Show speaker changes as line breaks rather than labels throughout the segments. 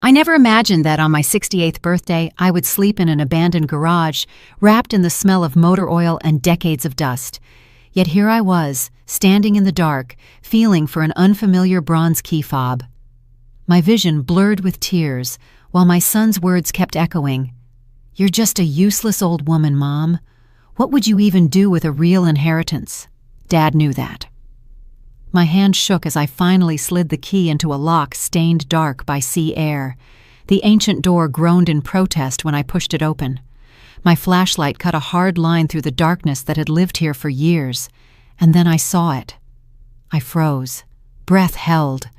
I never imagined that on my 68th birthday I would sleep in an abandoned garage, wrapped in the smell of motor oil and decades of dust. Yet here I was, standing in the dark, feeling for an unfamiliar bronze key fob. My vision blurred with tears, while my son's words kept echoing. "You're just a useless old woman, Mom. What would you even do with a real inheritance?" Dad knew that. My hand shook as I finally slid the key into a lock stained dark by sea air. The ancient door groaned in protest when I pushed it open. My flashlight cut a hard line through the darkness that had lived here for years, and then I saw it. I froze. Breath held.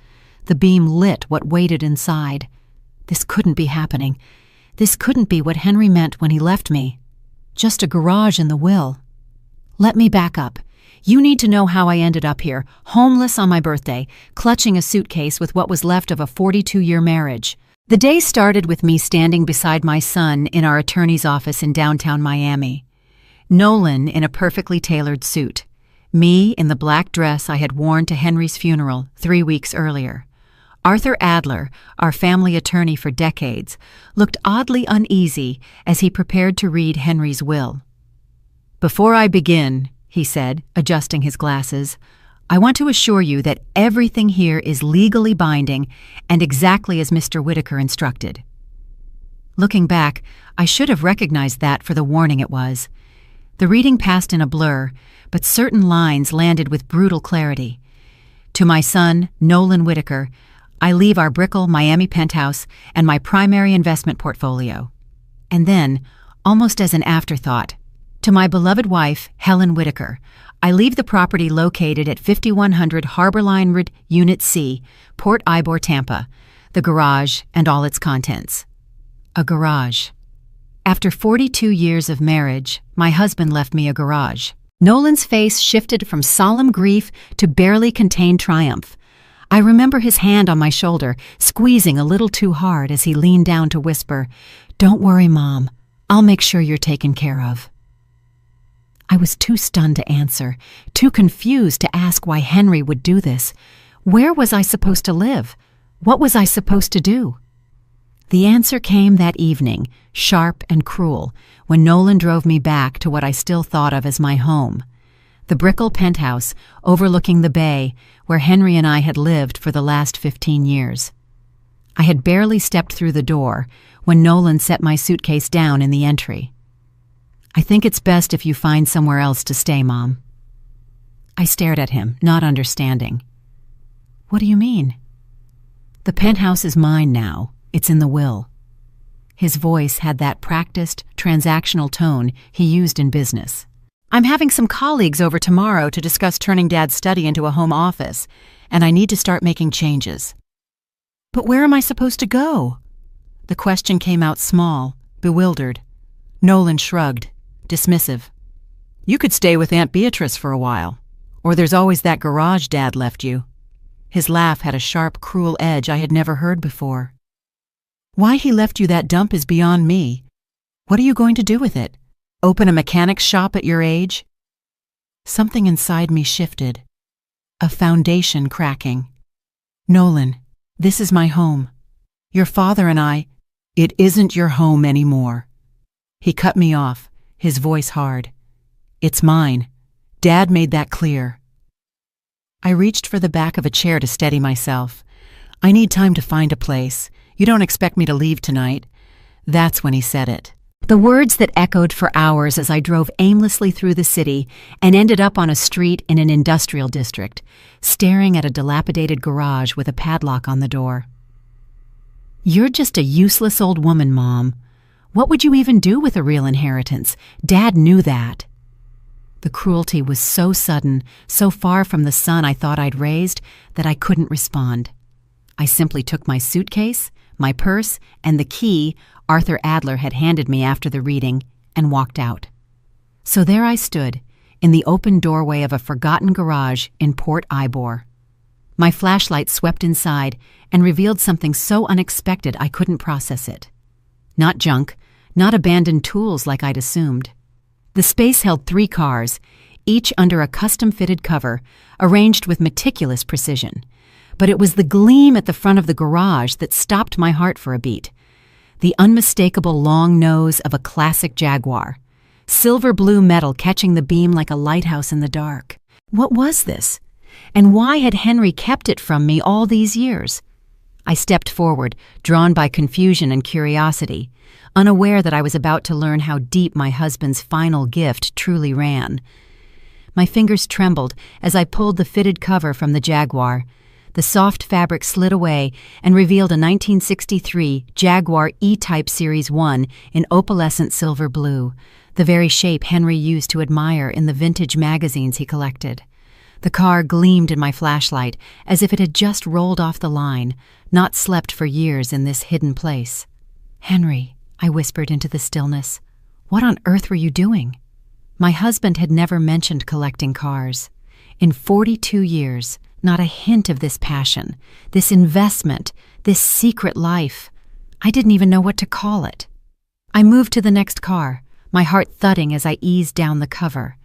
The beam lit what waited inside. This couldn't be happening. This couldn't be what Henry meant when he left me. Just a garage in the will. Let me back up. You need to know how I ended up here, homeless on my birthday, clutching a suitcase with what was left of a 42-year marriage. The day started with me standing beside my son in our attorney's office in downtown Miami. Nolan in a perfectly tailored suit. Me in the black dress I had worn to Henry's funeral 3 weeks earlier. Arthur Adler, our family attorney for decades, looked oddly uneasy as he prepared to read Henry's will. "Before I begin," he said, adjusting his glasses, "I want to assure you that everything here is legally binding and exactly as Mr. Whitaker instructed." Looking back, I should have recognized that for the warning it was. The reading passed in a blur, but certain lines landed with brutal clarity. "To my son, Nolan Whitaker, I leave our Brickell, Miami penthouse and my primary investment portfolio." And then, almost as an afterthought, "To my beloved wife, Helen Whitaker, I leave the property located at 5100 Harborline Road, Unit C, Port Ybor, Tampa, the garage and all its contents." A garage. After 42 years of marriage, my husband left me a garage. Nolan's face shifted from solemn grief to barely contained triumph. I remember his hand on my shoulder, squeezing a little too hard as he leaned down to whisper, "Don't worry, Mom. I'll make sure you're taken care of." I was too stunned to answer, too confused to ask why Henry would do this. Where was I supposed to live? What was I supposed to do? The answer came that evening, sharp and cruel, when Nolan drove me back to what I still thought of as my home. The Brickell penthouse overlooking the bay where Henry and I had lived for the last 15 years. I had barely stepped through the door when Nolan set my suitcase down in the entry. "I think it's best if you find somewhere else to stay, Mom." I stared at him, not understanding. "What do you mean?" "The penthouse is mine now. It's in the will." His voice had that practiced, transactional tone he used in business. "I'm having some colleagues over tomorrow to discuss turning Dad's study into a home office, and I need to start making changes." "But where am I supposed to go?" The question came out small, bewildered. Nolan shrugged, dismissive. "You could stay with Aunt Beatrice for a while. Or there's always that garage Dad left you." His laugh had a sharp, cruel edge I had never heard before. "Why he left you that dump is beyond me. What are you going to do with it? Open a mechanic's shop at your age?" Something inside me shifted. A foundation cracking. "Nolan, this is my home. Your father and I—" "It isn't your home anymore." He cut me off, his voice hard. "It's mine. Dad made that clear." I reached for the back of a chair to steady myself. "I need time to find a place. You don't expect me to leave tonight." That's when he said it. The words that echoed for hours as I drove aimlessly through the city and ended up on a street in an industrial district, staring at a dilapidated garage with a padlock on the door. "You're just a useless old woman, Mom. What would you even do with a real inheritance? Dad knew that." The cruelty was so sudden, so far from the son I thought I'd raised, that I couldn't respond. I simply took my suitcase, my purse, and the key Arthur Adler had handed me after the reading, and walked out. So there I stood, in the open doorway of a forgotten garage in Port Ybor. My flashlight swept inside and revealed something so unexpected I couldn't process it. Not junk, not abandoned tools like I'd assumed. The space held 3 cars, each under a custom-fitted cover, arranged with meticulous precision. but it was the gleam at the front of the garage that stopped my heart for a beat. The unmistakable long nose of a classic Jaguar. Silver blue metal catching the beam like a lighthouse in the dark. What was this? And why had Henry kept it from me all these years? I stepped forward, drawn by confusion and curiosity, unaware that I was about to learn how deep my husband's final gift truly ran. My fingers trembled as I pulled the fitted cover from the Jaguar. The soft fabric slid away and revealed a 1963 Jaguar E-Type Series 1 in opalescent silver blue, the very shape Henry used to admire in the vintage magazines he collected. The car gleamed in my flashlight as if it had just rolled off the line, not slept for years in this hidden place. "Henry," I whispered into the stillness, "what on earth were you doing?" My husband had never mentioned collecting cars. In 42 years, not a hint of this passion, this investment, this secret life. I didn't even know what to call it. I moved to the next car, my heart thudding as I eased down the cover.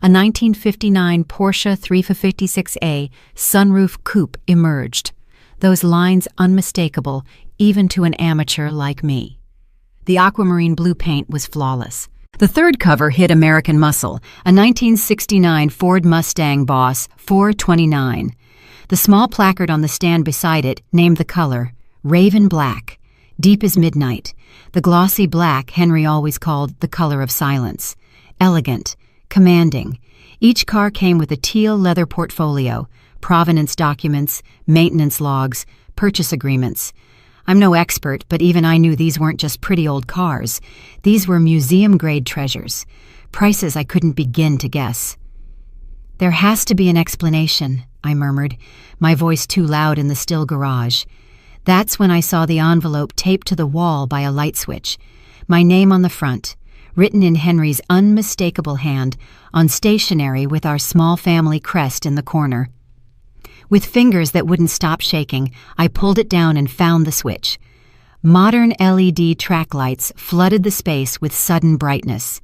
A 1959 Porsche 356A sunroof coupe emerged, those lines unmistakable even to an amateur like me. The aquamarine blue paint was flawless. The third cover hid American muscle, a 1969 Ford Mustang Boss 429. The small placard on the stand beside it named the color, Raven Black, deep as midnight. The glossy black Henry always called the color of silence. Elegant, commanding. Each car came with a teal leather portfolio, provenance documents, maintenance logs, purchase agreements. I'm no expert, but even I knew these weren't just pretty old cars. These were museum-grade treasures, prices I couldn't begin to guess. "There has to be an explanation," I murmured, my voice too loud in the still garage. That's when I saw the envelope taped to the wall by a light switch, my name on the front, written in Henry's unmistakable hand, on stationery with our small family crest in the corner. With fingers that wouldn't stop shaking, I pulled it down and found the switch. Modern LED track lights flooded the space with sudden brightness.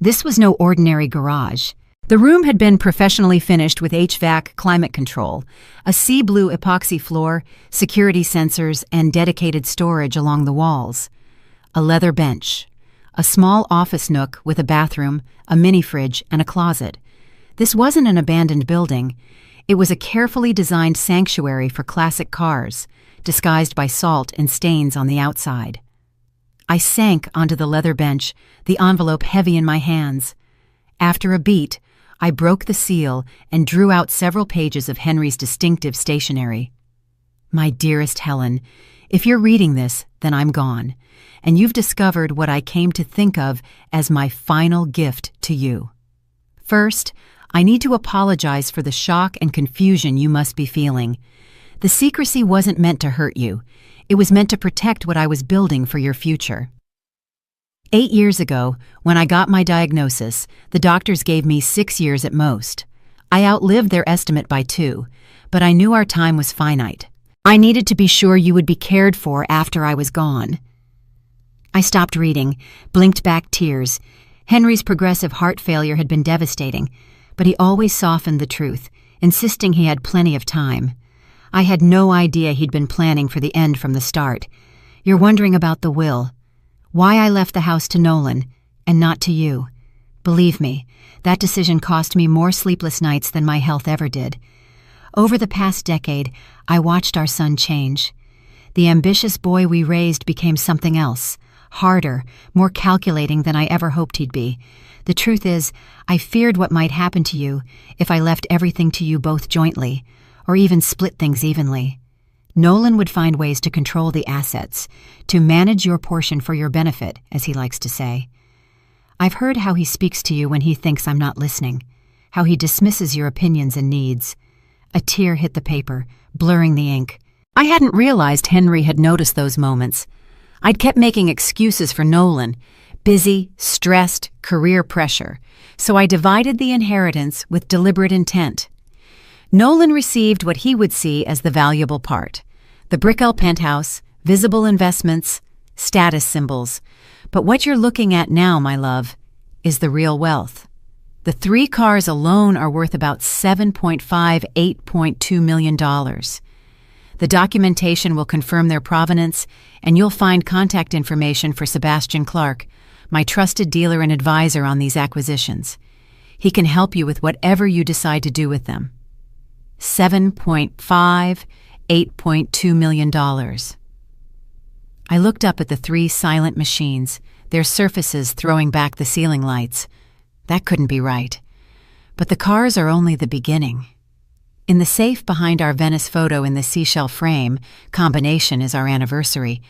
This was no ordinary garage. The room had been professionally finished with HVAC climate control, a sea blue epoxy floor, security sensors, and dedicated storage along the walls. A leather bench. A small office nook with a bathroom, a mini fridge, and a closet. This wasn't an abandoned building. It was a carefully designed sanctuary for classic cars, disguised by salt and stains on the outside. I sank onto the leather bench, the envelope heavy in my hands. After a beat, I broke the seal and drew out several pages of Henry's distinctive stationery. "My dearest Helen, if you're reading this, then I'm gone, and you've discovered what I came to think of as my final gift to you. First, I need to apologize for the shock and confusion you must be feeling. The secrecy wasn't meant to hurt you. It was meant to protect what I was building for your future. 8 years ago, when I got my diagnosis, the doctors gave me 6 years at most. I outlived their estimate by 2, but I knew our time was finite. I needed to be sure you would be cared for after I was gone." I stopped reading, blinked back tears. Henry's progressive heart failure had been devastating, but he always softened the truth, insisting he had plenty of time. I had no idea he'd been planning for the end from the start. "You're wondering about the will. Why I left the house to Nolan, and not to you. Believe me, that decision cost me more sleepless nights than my health ever did. Over the past decade, I watched our son change. The ambitious boy we raised became something else, harder, more calculating than I ever hoped he'd be. The truth is, I feared what might happen to you if I left everything to you both jointly, or even split things evenly. Nolan would find ways to control the assets, to manage your portion for your benefit, as he likes to say. I've heard how he speaks to you when he thinks I'm not listening, how he dismisses your opinions and needs." A tear hit the paper, blurring the ink. I hadn't realized Henry had noticed those moments. I'd kept making excuses for Nolan, busy, stressed, career pressure, so I divided the inheritance with deliberate intent. Nolan received what he would see as the valuable part: the Brickell penthouse, visible investments, status symbols. But what you're looking at now, my love, is the real wealth. The 3 cars alone are worth about $7.5–8.2 million. The documentation will confirm their provenance, and you'll find contact information for Sebastian Clark, my trusted dealer and advisor on these acquisitions. He can help you with whatever you decide to do with them. 7.5, $8.2 million. I looked up at the three silent machines, their surfaces throwing back the ceiling lights. That couldn't be right. But the cars are only the beginning. In the safe behind our Venice photo in the seashell frame, combination is our anniversary,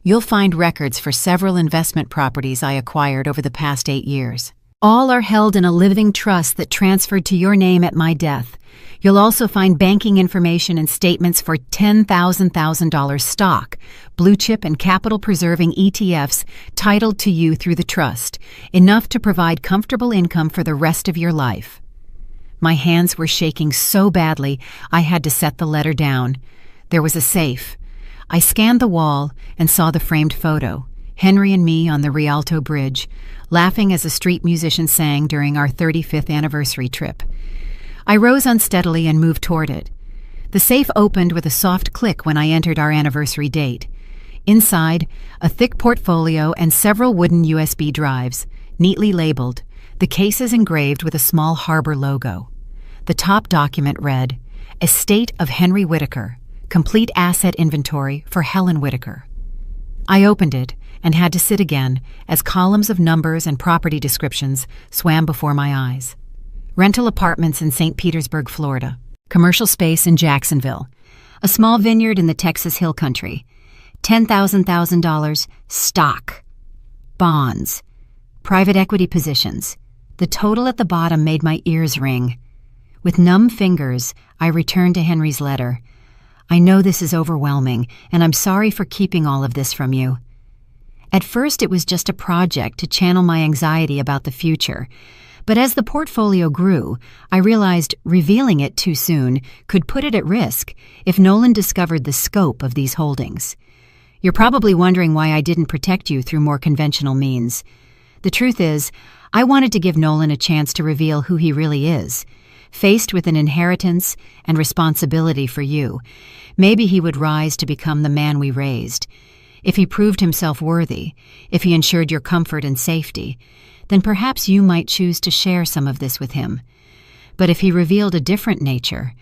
you'll find records for several investment properties I acquired over the past 8 years. All are held in a living trust that transferred to your name at my death. You'll also find banking information and statements for $10,000 stock, blue chip and capital-preserving ETFs titled to you through the trust, enough to provide comfortable income for the rest of your life. My hands were shaking so badly I had to set the letter down. There was a safe. I scanned the wall and saw the framed photo, Henry and me on the Rialto Bridge, laughing as a street musician sang during our 35th anniversary trip. I rose unsteadily and moved toward it. The safe opened with a soft click when I entered our anniversary date. Inside, a thick portfolio and several wooden USB drives, neatly labeled, the cases engraved with a small harbor logo. The top document read, Estate of Henry Whitaker, Complete Asset Inventory for Helen Whitaker. I opened it and had to sit again as columns of numbers and property descriptions swam before my eyes. Rental apartments in St. Petersburg, Florida. Commercial space in Jacksonville. A small vineyard in the Texas Hill Country. $10,000 stock. Bonds. Private equity positions. The total at the bottom made my ears ring. With numb fingers, I returned to Henry's letter. I know this is overwhelming, and I'm sorry for keeping all of this from you. At first, it was just a project to channel my anxiety about the future. But as the portfolio grew, I realized revealing it too soon could put it at risk if Nolan discovered the scope of these holdings. You're probably wondering why I didn't protect you through more conventional means. The truth is, I wanted to give Nolan a chance to reveal who he really is. Faced with an inheritance and responsibility for you, maybe he would rise to become the man we raised. If he proved himself worthy, if he ensured your comfort and safety, then perhaps you might choose to share some of this with him. But if he revealed a different nature,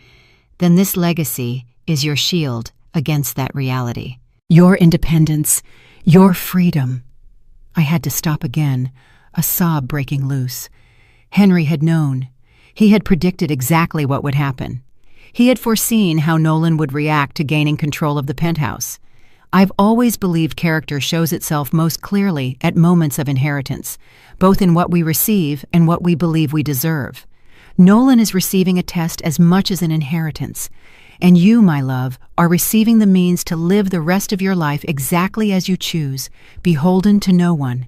then this legacy is your shield against that reality. Your independence, your freedom. I had to stop again, a sob breaking loose. Henry had known. He had predicted exactly what would happen. He had foreseen how Nolan would react to gaining control of the penthouse. I've always believed character shows itself most clearly at moments of inheritance, both in what we receive and what we believe we deserve. Nolan is receiving a test as much as an inheritance, and you, my love, are receiving the means to live the rest of your life exactly as you choose, beholden to no one.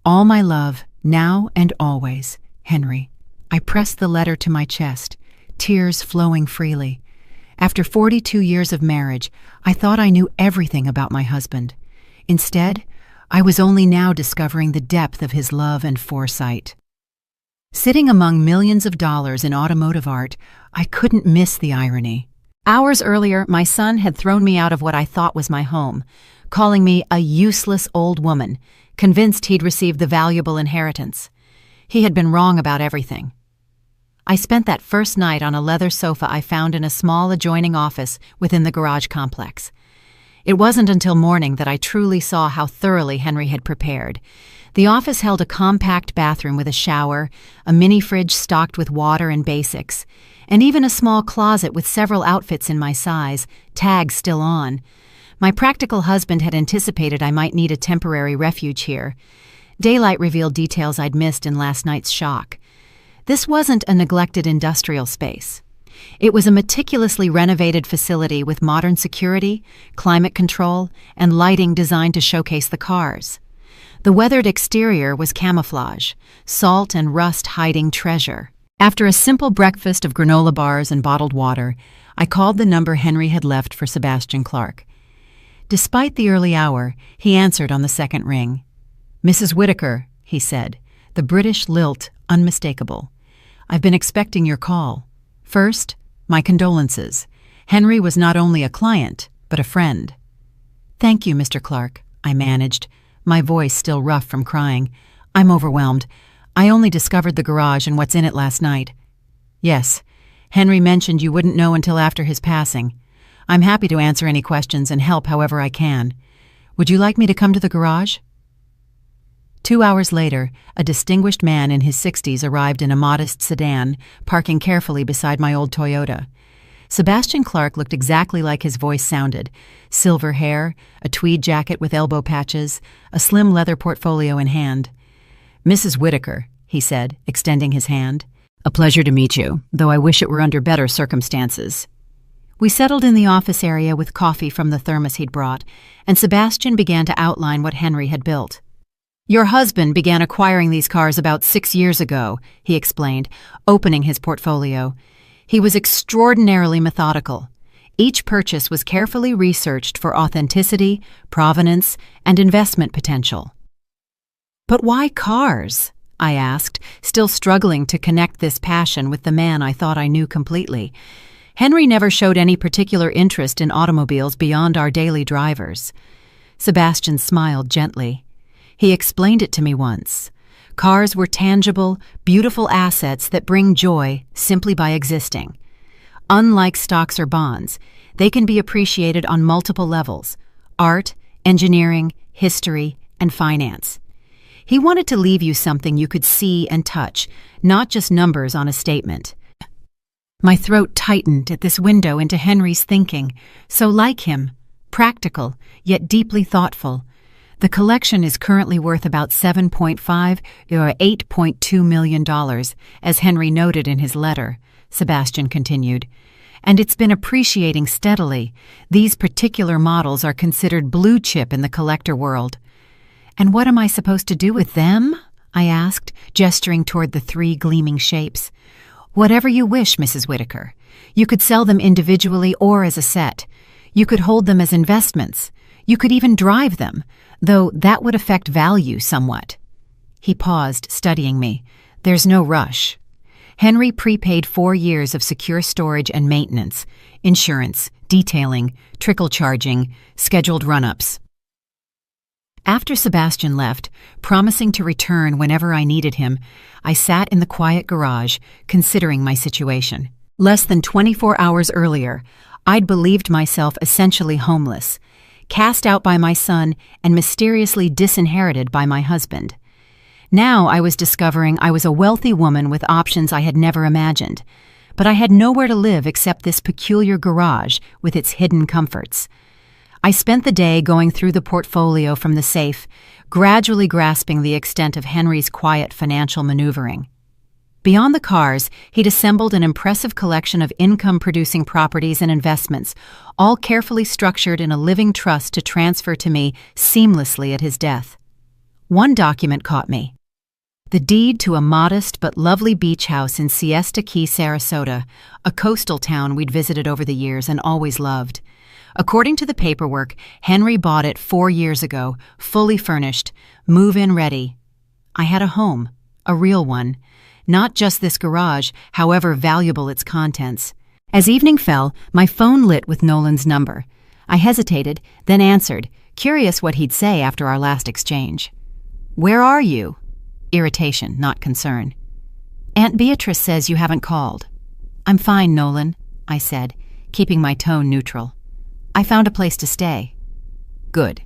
All my love, now and always, Henry. I pressed the letter to my chest, tears flowing freely. After 42 years of marriage, I thought I knew everything about my husband. Instead, I was only now discovering the depth of his love and foresight. Sitting among millions of dollars in automotive art, I couldn't miss the irony. Hours earlier, my son had thrown me out of what I thought was my home, calling me a useless old woman, convinced he'd received the valuable inheritance. He had been wrong about everything. I spent that first night on a leather sofa I found in a small adjoining office within the garage complex. It wasn't until morning that I truly saw how thoroughly Henry had prepared. The office held a compact bathroom with a shower, a mini fridge stocked with water and basics, and even a small closet with several outfits in my size, tags still on. My practical husband had anticipated I might need a temporary refuge here. Daylight revealed details I'd missed in last night's shock. This wasn't a neglected industrial space. It was a meticulously renovated facility with modern security, climate control, and lighting designed to showcase the cars. The weathered exterior was camouflage, salt and rust hiding treasure. After a simple breakfast of granola bars and bottled water, I called the number Henry had left for Sebastian Clark. Despite the early hour, he answered on the second ring. "Mrs. Whitaker," he said, the British lilt unmistakable. "I've been expecting your call. First, my condolences. Henry was not only a client, but a friend. "Thank you, Mr. Clark," I managed, my voice still rough from crying. "I'm overwhelmed. I only discovered the garage and what's in it last night." "Yes, Henry mentioned you wouldn't know until after his passing. I'm happy to answer any questions and help however I can. Would you like me to come to the garage?" 2 hours later, a distinguished man in his 60s arrived in a modest sedan, parking carefully beside my old Toyota. Sebastian Clark looked exactly like his voice sounded: silver hair, a tweed jacket with elbow patches, a slim leather portfolio in hand. "Mrs. Whitaker," he said, extending his hand. "A pleasure to meet you, though I wish it were under better circumstances." We settled in the office area with coffee from the thermos he'd brought, and Sebastian began to outline what Henry had built. "Your husband began acquiring these cars about 6 years ago," he explained, opening his portfolio. "He was extraordinarily methodical. Each purchase was carefully researched for authenticity, provenance, and investment potential." "But why cars?" I asked, still struggling to connect this passion with the man I thought I knew completely. Henry never showed any particular interest in automobiles beyond our daily drivers. Sebastian smiled gently. He explained it to me once. Cars were tangible, beautiful assets that bring joy simply by existing. Unlike stocks or bonds, they can be appreciated on multiple levels: art, engineering, history, and finance. He wanted to leave you something you could see and touch, not just numbers on a statement. My throat tightened at this window into Henry's thinking, so like him, practical, yet deeply thoughtful. The collection is currently worth about $7.5 or $8.2 million, as Henry noted in his letter, Sebastian continued. And it's been appreciating steadily. These particular models are considered blue chip in the collector world. "And what am I supposed to do with them?" I asked, gesturing toward the 3 gleaming shapes. "Whatever you wish, Mrs. Whitaker. You could sell them individually or as a set. You could hold them as investments. You could even drive them, though that would affect value somewhat." He paused, studying me. "There's no rush." Henry prepaid 4 years of secure storage and maintenance, insurance, detailing, trickle charging, scheduled run-ups. After Sebastian left, promising to return whenever I needed him, I sat in the quiet garage, considering my situation. Less than 24 hours earlier, I'd believed myself essentially homeless, cast out by my son and mysteriously disinherited by my husband. Now I was discovering I was a wealthy woman with options I had never imagined, but I had nowhere to live except this peculiar garage with its hidden comforts. I spent the day going through the portfolio from the safe, gradually grasping the extent of Henry's quiet financial maneuvering. Beyond the cars, he'd assembled an impressive collection of income-producing properties and investments, all carefully structured in a living trust to transfer to me seamlessly at his death. One document caught me: the deed to a modest but lovely beach house in Siesta Key, Sarasota, a coastal town we'd visited over the years and always loved. According to the paperwork, Henry bought it 4 years ago, fully furnished, move-in ready. I had a home, a real one, not just this garage, however valuable its contents. As evening fell, my phone lit with Nolan's number. I hesitated, then answered, curious what he'd say after our last exchange. "Where are you?" Irritation, not concern. "Aunt Beatrice says you haven't called." "I'm fine, Nolan," I said, keeping my tone neutral. "I found a place to stay." "Good.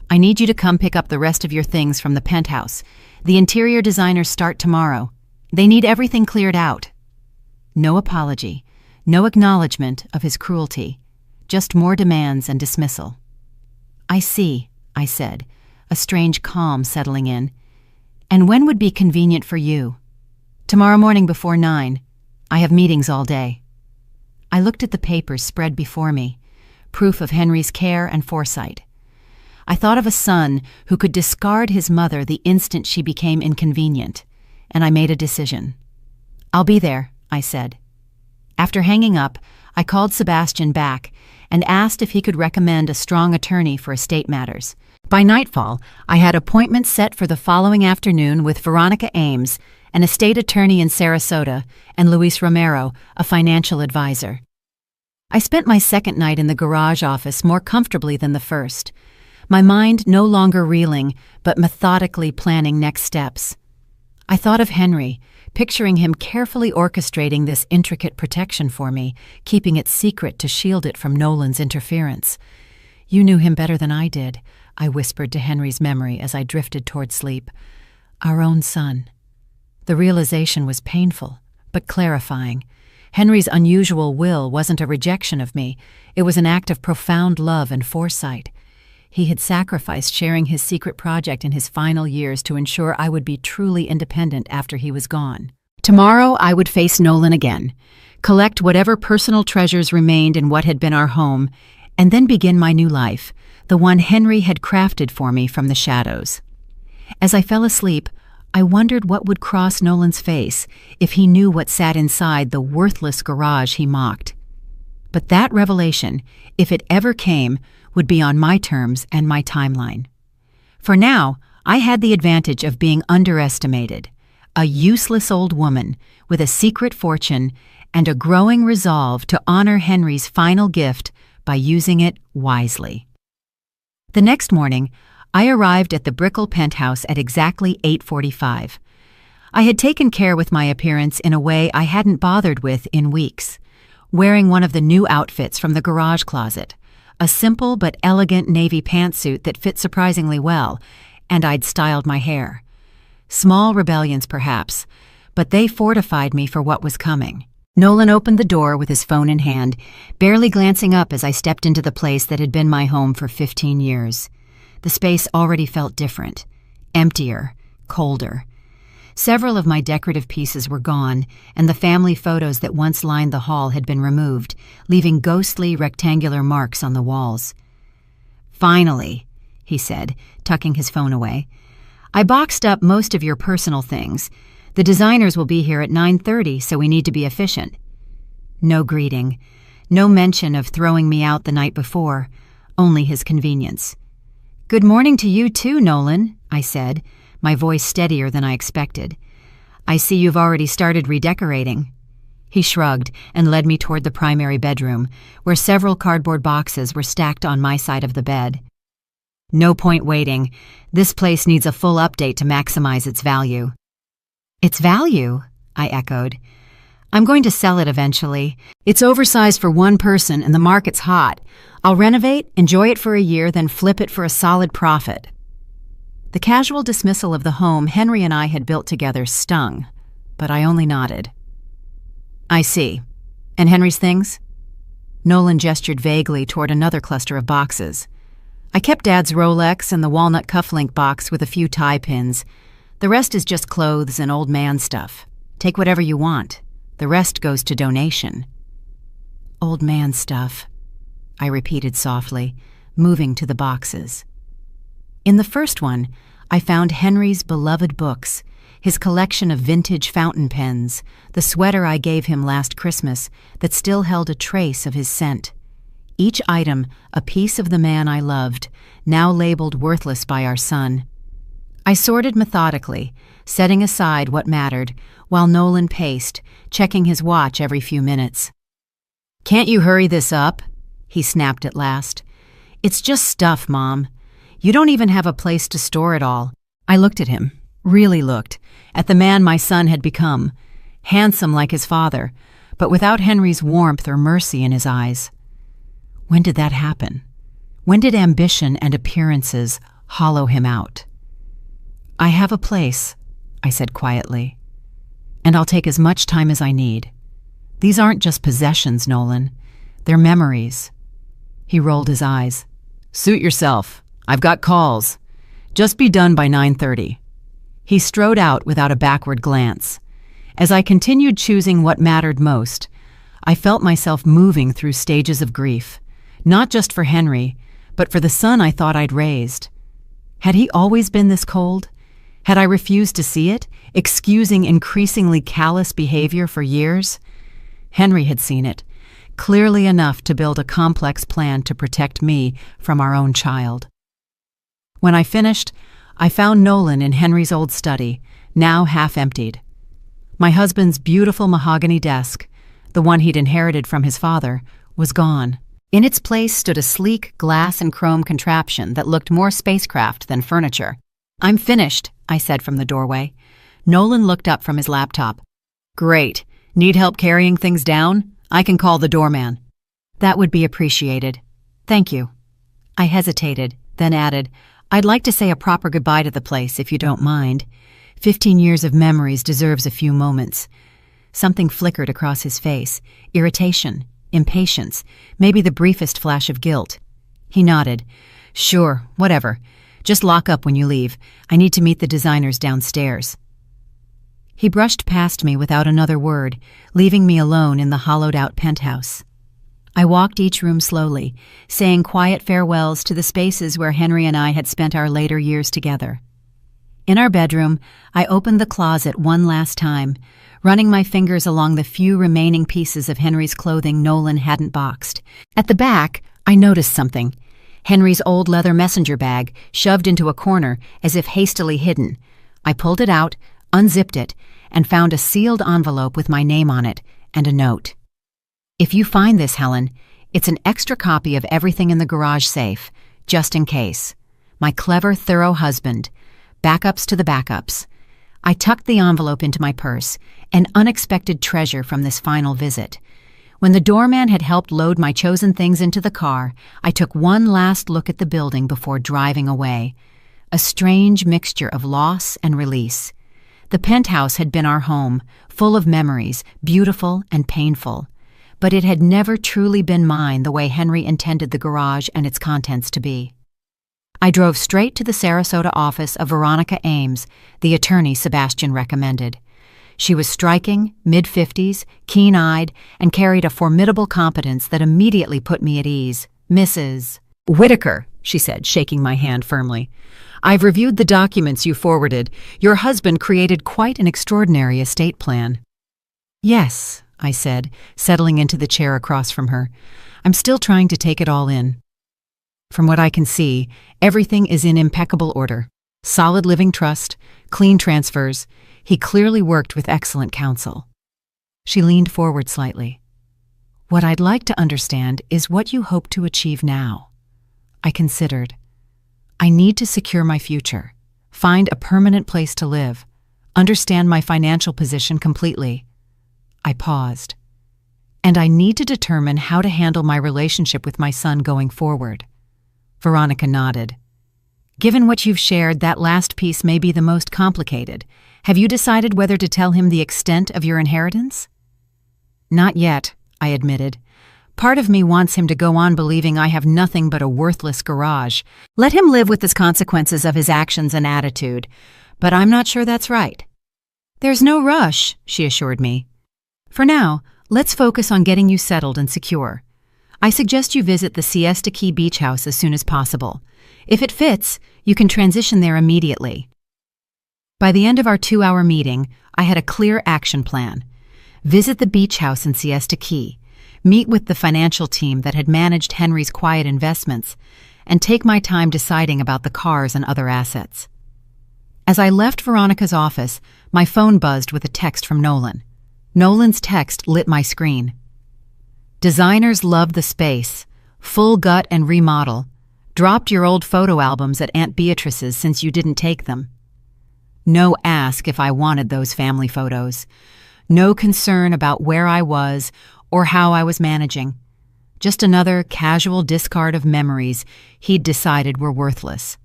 I need you to come pick up the rest of your things from the penthouse. The interior designers start tomorrow. They need everything cleared out." No apology, no acknowledgement of his cruelty, just more demands and dismissal. "I see," I said, a strange calm settling in. "And when would be convenient for you?" "Tomorrow morning before 9. I have meetings all day." I looked at the papers spread before me, proof of Henry's care and foresight. I thought of a son who could discard his mother the instant she became inconvenient, and I made a decision. "I'll be there," I said. After hanging up, I called Sebastian back and asked if he could recommend a strong attorney for estate matters. By nightfall, I had appointments set for the following afternoon with Veronica Ames, an estate attorney in Sarasota, and Luis Romero, a financial advisor. I spent my second night in the garage office more comfortably than the first, my mind no longer reeling, but methodically planning next steps. I thought of Henry, picturing him carefully orchestrating this intricate protection for me, keeping it secret to shield it from Nolan's interference. "You knew him better than I did," I whispered to Henry's memory as I drifted toward sleep. Our own son. The realization was painful, but clarifying. Henry's unusual will wasn't a rejection of me. It was an act of profound love and foresight. He had sacrificed sharing his secret project in his final years to ensure I would be truly independent after he was gone. Tomorrow I would face Nolan again, collect whatever personal treasures remained in what had been our home, and then begin my new life, the one Henry had crafted for me from the shadows. As I fell asleep, I wondered what would cross Nolan's face if he knew what sat inside the worthless garage he mocked. But that revelation, if it ever came, would be on my terms and my timeline. For now, I had the advantage of being underestimated, a useless old woman with a secret fortune and a growing resolve to honor Henry's final gift by using it wisely. The next morning, I arrived at the Brickell penthouse at exactly 8:45. I had taken care with my appearance in a way I hadn't bothered with in weeks, wearing one of the new outfits from the garage closet, a simple but elegant navy pantsuit that fit surprisingly well, and I'd styled my hair. Small rebellions, perhaps, but they fortified me for what was coming. Nolan opened the door with his phone in hand, barely glancing up as I stepped into the place that had been my home for 15 years. The space already felt different, emptier, colder. Several of my decorative pieces were gone, and the family photos that once lined the hall had been removed, leaving ghostly rectangular marks on the walls. "Finally," he said, tucking his phone away. "I boxed up most of your personal things. The designers will be here at 9:30, so we need to be efficient." No greeting, no mention of throwing me out the night before, only his convenience. "Good morning to you too, Nolan," I said, my voice steadier than I expected. "I see you've already started redecorating." He shrugged and led me toward the primary bedroom, where several cardboard boxes were stacked on my side of the bed. "No point waiting. This place needs a full update to maximize its value." "Its value?" I echoed. "I'm going to sell it eventually. It's oversized for one person and the market's hot. I'll renovate, enjoy it for a year, then flip it for a solid profit." The casual dismissal of the home Henry and I had built together stung, but I only nodded. "I see. And Henry's things?" Nolan gestured vaguely toward another cluster of boxes. "I kept Dad's Rolex and the walnut cufflink box with a few tie pins. The rest is just clothes and old man stuff. Take whatever you want. The rest goes to donation." "Old man stuff," I repeated softly, moving to the boxes. In the first one, I found Henry's beloved books, his collection of vintage fountain pens, the sweater I gave him last Christmas that still held a trace of his scent. Each item a piece of the man I loved, now labeled worthless by our son. I sorted methodically, setting aside what mattered, while Nolan paced, checking his watch every few minutes. "Can't you hurry this up?" he snapped at last. "It's just stuff, Mom. You don't even have a place to store it all." I looked at him, really looked, at the man my son had become, handsome like his father, but without Henry's warmth or mercy in his eyes. When did that happen? When did ambition and appearances hollow him out? "I have a place," I said quietly, "and I'll take as much time as I need. These aren't just possessions, Nolan. They're memories." He rolled his eyes. "Suit yourself. I've got calls. Just be done by 9:30. He strode out without a backward glance. As I continued choosing what mattered most, I felt myself moving through stages of grief, not just for Henry, but for the son I thought I'd raised. Had he always been this cold? Had I refused to see it, excusing increasingly callous behavior for years? Henry had seen it, clearly enough to build a complex plan to protect me from our own child. When I finished, I found Nolan in Henry's old study, now half emptied. My husband's beautiful mahogany desk, the one he'd inherited from his father, was gone. In its place stood a sleek glass and chrome contraption that looked more spacecraft than furniture. "I'm finished," I said from the doorway. Nolan looked up from his laptop. "Great. Need help carrying things down? I can call the doorman." "That would be appreciated. Thank you." I hesitated, then added, "I'd like to say a proper goodbye to the place, if you don't mind. 15 years of memories deserves a few moments." Something flickered across his face. Irritation, impatience, maybe the briefest flash of guilt. He nodded. "Sure, whatever. Just lock up when you leave. I need to meet the designers downstairs." He brushed past me without another word, leaving me alone in the hollowed-out penthouse. I walked each room slowly, saying quiet farewells to the spaces where Henry and I had spent our later years together. In our bedroom, I opened the closet one last time, running my fingers along the few remaining pieces of Henry's clothing Nolan hadn't boxed. At the back, I noticed something. Henry's old leather messenger bag, shoved into a corner as if hastily hidden. I pulled it out, unzipped it, and found a sealed envelope with my name on it and a note. "If you find this, Helen, it's an extra copy of everything in the garage safe, just in case. My clever, thorough husband. Backups to the backups." I tucked the envelope into my purse, an unexpected treasure from this final visit. When the doorman had helped load my chosen things into the car, I took one last look at the building before driving away. A strange mixture of loss and release. The penthouse had been our home, full of memories, beautiful and painful. But it had never truly been mine the way Henry intended the garage and its contents to be. I drove straight to the Sarasota office of Veronica Ames, the attorney Sebastian recommended. She was striking, mid-50s, keen-eyed, and carried a formidable competence that immediately put me at ease. "Mrs. Whitaker," she said, shaking my hand firmly. "I've reviewed the documents you forwarded. Your husband created quite an extraordinary estate plan." "Yes," I said, settling into the chair across from her. "I'm still trying to take it all in. From what I can see, everything is in impeccable order. Solid living trust, clean transfers. He clearly worked with excellent counsel." She leaned forward slightly. "What I'd like to understand is what you hope to achieve now." I considered. "I need to secure my future, find a permanent place to live, understand my financial position completely." I paused. "And I need to determine how to handle my relationship with my son going forward." Veronica nodded. "Given what you've shared, that last piece may be the most complicated. Have you decided whether to tell him the extent of your inheritance?" "Not yet," I admitted. "Part of me wants him to go on believing I have nothing but a worthless garage. Let him live with the consequences of his actions and attitude. But I'm not sure that's right." "There's no rush," she assured me. "For now, let's focus on getting you settled and secure. I suggest you visit the Siesta Key Beach House as soon as possible. If it fits, you can transition there immediately." By the end of our 2-hour meeting, I had a clear action plan. Visit the beach house in Siesta Key, meet with the financial team that had managed Henry's quiet investments, and take my time deciding about the cars and other assets. As I left Veronica's office, my phone buzzed with a text from Nolan. Nolan's text lit my screen. "Designers love the space. Full gut and remodel. Dropped your old photo albums at Aunt Beatrice's since you didn't take them." No ask if I wanted those family photos. No concern about where I was or how I was managing. Just another casual discard of memories he'd decided were worthless.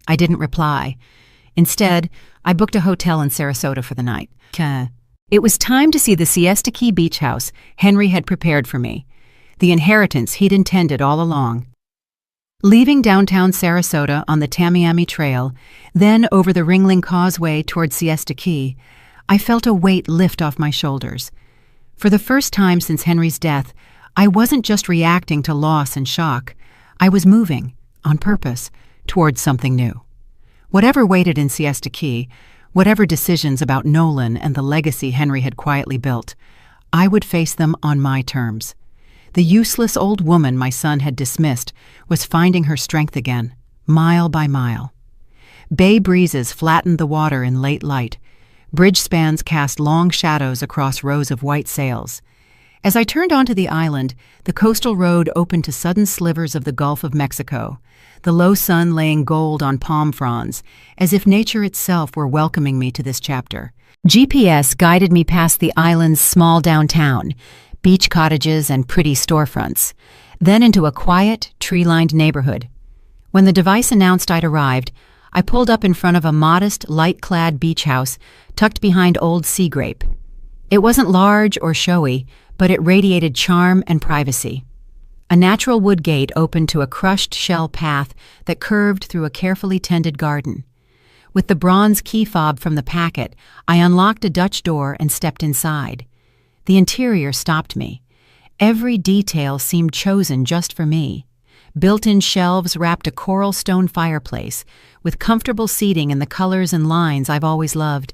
I didn't reply. Instead, I booked a hotel in Sarasota for the night. It was time to see the Siesta Key Beach House Henry had prepared for me, the inheritance he'd intended all along. Leaving downtown Sarasota on the Tamiami Trail, then over the Ringling Causeway toward Siesta Key, I felt a weight lift off my shoulders. For the first time since Henry's death, I wasn't just reacting to loss and shock. I was moving, on purpose, towards something new. Whatever waited in Siesta Key, whatever decisions about Nolan and the legacy Henry had quietly built, I would face them on my terms. The useless old woman my son had dismissed was finding her strength again, mile by mile. Bay breezes flattened the water in late light. Bridge spans cast long shadows across rows of white sails. As I turned onto the island, the coastal road opened to sudden slivers of the Gulf of Mexico, the low sun laying gold on palm fronds, as if nature itself were welcoming me to this chapter. GPS guided me past the island's small downtown, beach cottages and pretty storefronts, then into a quiet, tree-lined neighborhood. When the device announced I'd arrived, I pulled up in front of a modest, light-clad beach house tucked behind old sea grape. It wasn't large or showy, but it radiated charm and privacy. A natural wood gate opened to a crushed shell path that curved through a carefully tended garden. With the bronze key fob from the packet, I unlocked a Dutch door and stepped inside. The interior stopped me. Every detail seemed chosen just for me. Built-in shelves wrapped a coral stone fireplace, with comfortable seating in the colors and lines I've always loved.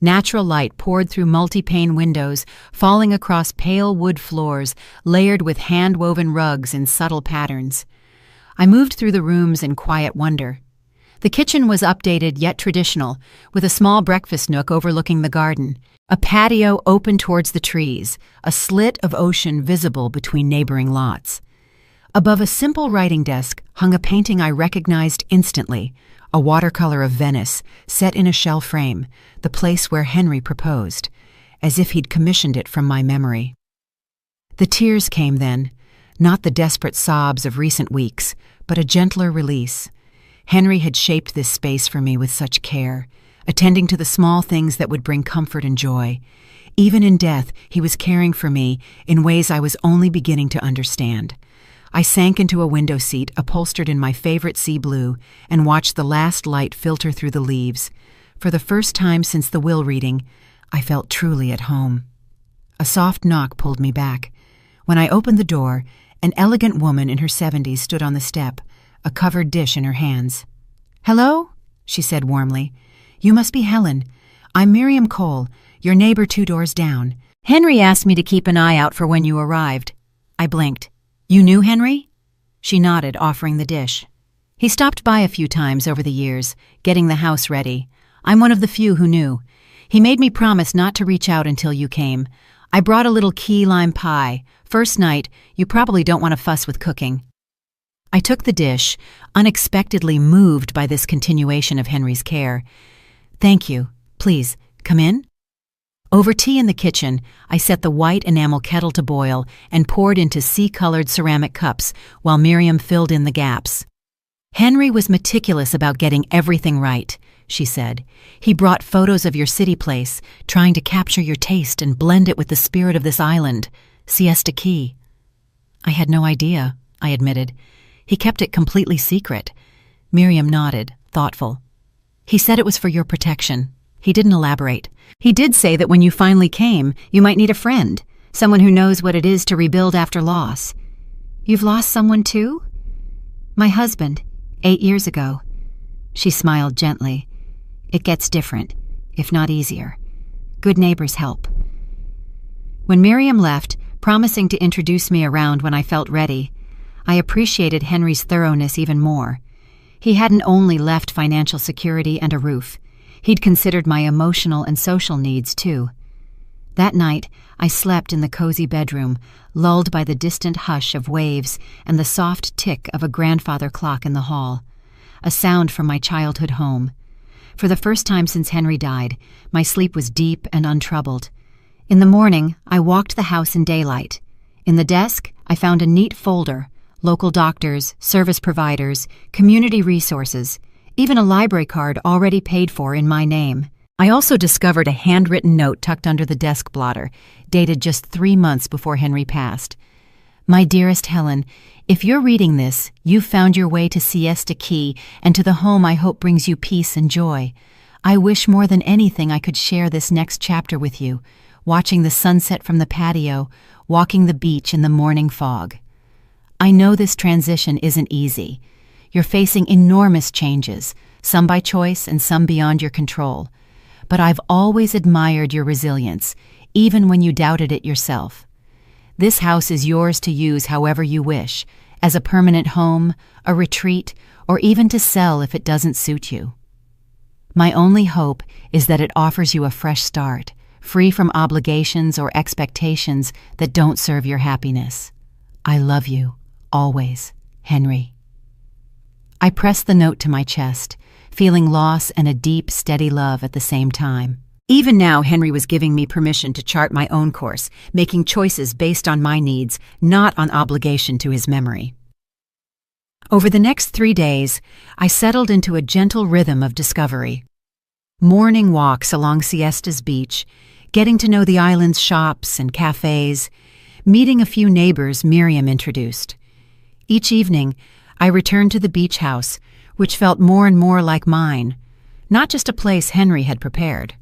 Natural light poured through multi-pane windows, falling across pale wood floors, layered with hand-woven rugs in subtle patterns. I moved through the rooms in quiet wonder. The kitchen was updated yet traditional, with a small breakfast nook overlooking the garden. A patio open towards the trees, a slit of ocean visible between neighboring lots. Above a simple writing desk hung a painting I recognized instantly, a watercolor of Venice, set in a shell frame, the place where Henry proposed, as if he'd commissioned it from my memory. The tears came then, not the desperate sobs of recent weeks, but a gentler release. Henry had shaped this space for me with such care, attending to the small things that would bring comfort and joy. Even in death, he was caring for me in ways I was only beginning to understand. I sank into a window seat upholstered in my favorite sea blue and watched the last light filter through the leaves. For the first time since the will reading, I felt truly at home. A soft knock pulled me back. When I opened the door, an elegant woman in her 70s stood on the step, a covered dish in her hands. "Hello?" she said warmly. "You must be Helen. I'm Miriam Cole, your neighbor 2 doors down. Henry asked me to keep an eye out for when you arrived." I blinked. "You knew Henry?" She nodded, offering the dish. "He stopped by a few times over the years, getting the house ready. I'm one of the few who knew. He made me promise not to reach out until you came. I brought a little key lime pie. First night, you probably don't want to fuss with cooking." I took the dish, unexpectedly moved by this continuation of Henry's care. "Thank you. Please, come in." Over tea in the kitchen, I set the white enamel kettle to boil and poured into sea-colored ceramic cups while Miriam filled in the gaps. "Henry was meticulous about getting everything right," she said. "He brought photos of your city place, trying to capture your taste and blend it with the spirit of this island, Siesta Key." "I had no idea," I admitted. "He kept it completely secret." Miriam nodded, thoughtful. "He said it was for your protection." He didn't elaborate. "He did say that when you finally came, you might need a friend, someone who knows what it is to rebuild after loss." "You've lost someone too?" "My husband, 8 years ago." She smiled gently. "It gets different, if not easier. Good neighbors help." When Miriam left, promising to introduce me around when I felt ready, I appreciated Henry's thoroughness even more. He hadn't only left financial security and a roof. He'd considered my emotional and social needs, too. That night, I slept in the cozy bedroom, lulled by the distant hush of waves and the soft tick of a grandfather clock in the hall, a sound from my childhood home. For the first time since Henry died, my sleep was deep and untroubled. In the morning, I walked the house in daylight. In the desk, I found a neat folder: local doctors, service providers, community resources, even a library card already paid for in my name. I also discovered a handwritten note tucked under the desk blotter, dated just 3 months before Henry passed. "My dearest Helen, if you're reading this, you've found your way to Siesta Key and to the home I hope brings you peace and joy. I wish more than anything I could share this next chapter with you, watching the sunset from the patio, walking the beach in the morning fog. I know this transition isn't easy. You're facing enormous changes, some by choice and some beyond your control. But I've always admired your resilience, even when you doubted it yourself. This house is yours to use however you wish, as a permanent home, a retreat, or even to sell if it doesn't suit you. My only hope is that it offers you a fresh start, free from obligations or expectations that don't serve your happiness. I love you, always, Henry. I pressed the note to my chest, feeling loss and a deep, steady love at the same time. Even now, Henry was giving me permission to chart my own course, making choices based on my needs, not on obligation to his memory. Over the next 3 days, I settled into a gentle rhythm of discovery. Morning walks along Siesta's beach, getting to know the island's shops and cafes, meeting a few neighbors Miriam introduced. Each evening, I returned to the beach house, which felt more and more like mine, not just a place Henry had prepared.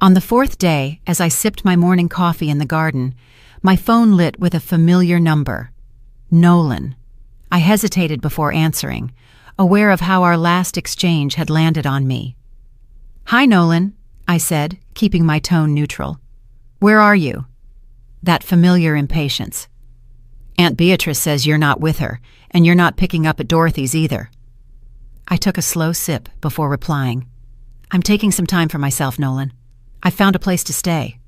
On the 4th day, as I sipped my morning coffee in the garden, my phone lit with a familiar number. Nolan. I hesitated before answering, aware of how our last exchange had landed on me. "Hi, Nolan," I said, keeping my tone neutral. "Where are you?" That familiar impatience. "Aunt Beatrice says you're not with her, and you're not picking up at Dorothy's either." I took a slow sip before replying. "I'm taking some time for myself, Nolan. I found a place to stay."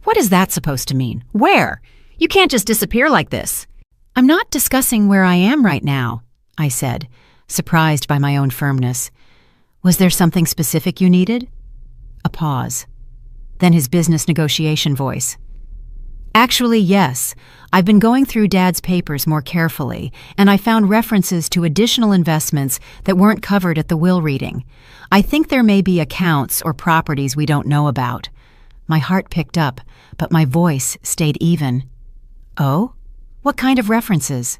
"What is that supposed to mean? Where? You can't just disappear like this." "I'm not discussing where I am right now," I said, surprised by my own firmness. "Was there something specific you needed?" A pause. Then his business negotiation voice. "Actually, yes. I've been going through Dad's papers more carefully, and I found references to additional investments that weren't covered at the will reading. I think there may be accounts or properties we don't know about." My heart picked up, but my voice stayed even. "Oh? What kind of references?"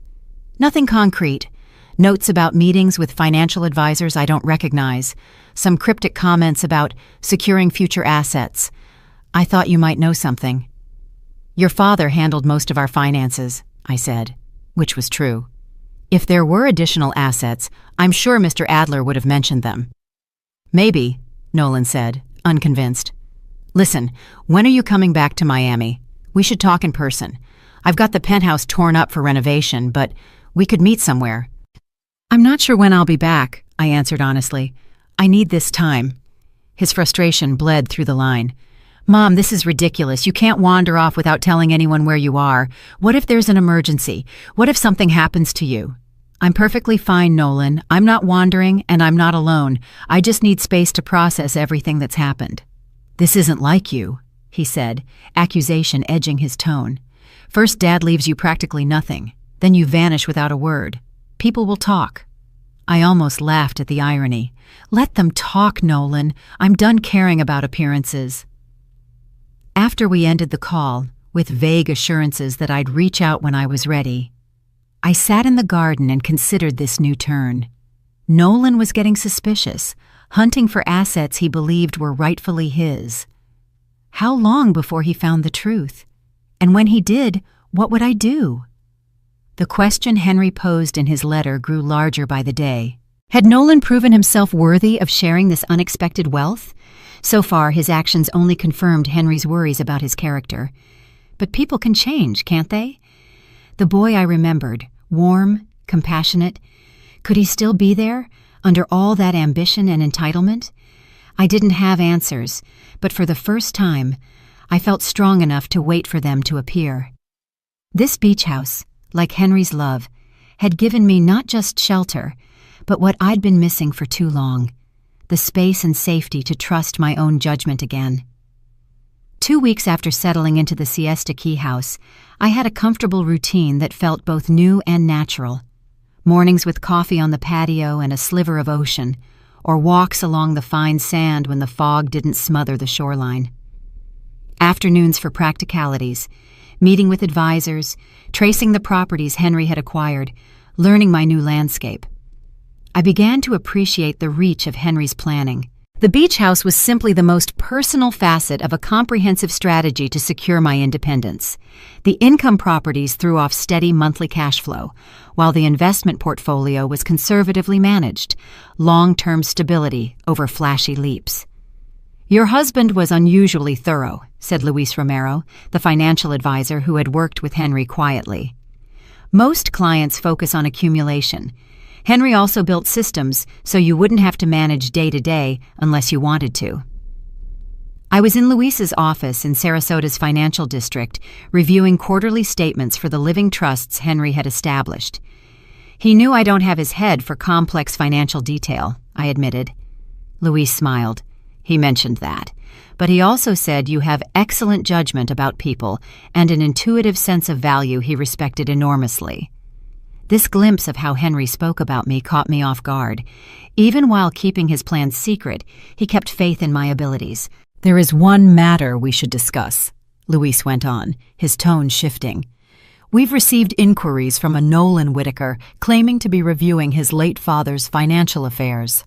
"Nothing concrete. Notes about meetings with financial advisors I don't recognize. Some cryptic comments about securing future assets. I thought you might know something." "Your father handled most of our finances," I said, which was true. "If there were additional assets, I'm sure Mr. Adler would have mentioned them." "Maybe," Nolan said, unconvinced. "Listen, when are you coming back to Miami? We should talk in person. I've got the penthouse torn up for renovation, but we could meet somewhere." "I'm not sure when I'll be back," I answered honestly. "I need this time." His frustration bled through the line. "Mom, this is ridiculous. You can't wander off without telling anyone where you are. What if there's an emergency? What if something happens to you?" "I'm perfectly fine, Nolan. I'm not wandering, and I'm not alone. I just need space to process everything that's happened." "This isn't like you," he said, accusation edging his tone. "First, Dad leaves you practically nothing. Then you vanish without a word. People will talk." I almost laughed at the irony. "Let them talk, Nolan. I'm done caring about appearances." After we ended the call, with vague assurances that I'd reach out when I was ready, I sat in the garden and considered this new turn. Nolan was getting suspicious, hunting for assets he believed were rightfully his. How long before he found the truth? And when he did, what would I do? The question Henry posed in his letter grew larger by the day. Had Nolan proven himself worthy of sharing this unexpected wealth? So far, his actions only confirmed Henry's worries about his character. But people can change, can't they? The boy I remembered, warm, compassionate, could he still be there, under all that ambition and entitlement? I didn't have answers, but for the first time, I felt strong enough to wait for them to appear. This beach house, like Henry's love, had given me not just shelter, but what I'd been missing for too long, the space and safety to trust my own judgment again. 2 weeks after settling into the Siesta Key house, I had a comfortable routine that felt both new and natural. Mornings with coffee on the patio and a sliver of ocean, or walks along the fine sand when the fog didn't smother the shoreline. Afternoons for practicalities, meeting with advisors, tracing the properties Henry had acquired, learning my new landscape. I began to appreciate the reach of Henry's planning. The beach house was simply the most personal facet of a comprehensive strategy to secure my independence. The income properties threw off steady monthly cash flow, while the investment portfolio was conservatively managed, long-term stability over flashy leaps. "Your husband was unusually thorough," said Luis Romero, the financial advisor who had worked with Henry quietly. "Most clients focus on accumulation. Henry also built systems so you wouldn't have to manage day to day unless you wanted to." I was in Luis's office in Sarasota's financial district, reviewing quarterly statements for the living trusts Henry had established. He knew I don't have his head for complex financial detail, I admitted. Luis smiled. He mentioned that. But he also said you have excellent judgment about people and an intuitive sense of value he respected enormously. This glimpse of how Henry spoke about me caught me off guard. Even while keeping his plans secret, he kept faith in my abilities. "There is one matter we should discuss," Luis went on, his tone shifting. "We've received inquiries from a Nolan Whitaker claiming to be reviewing his late father's financial affairs."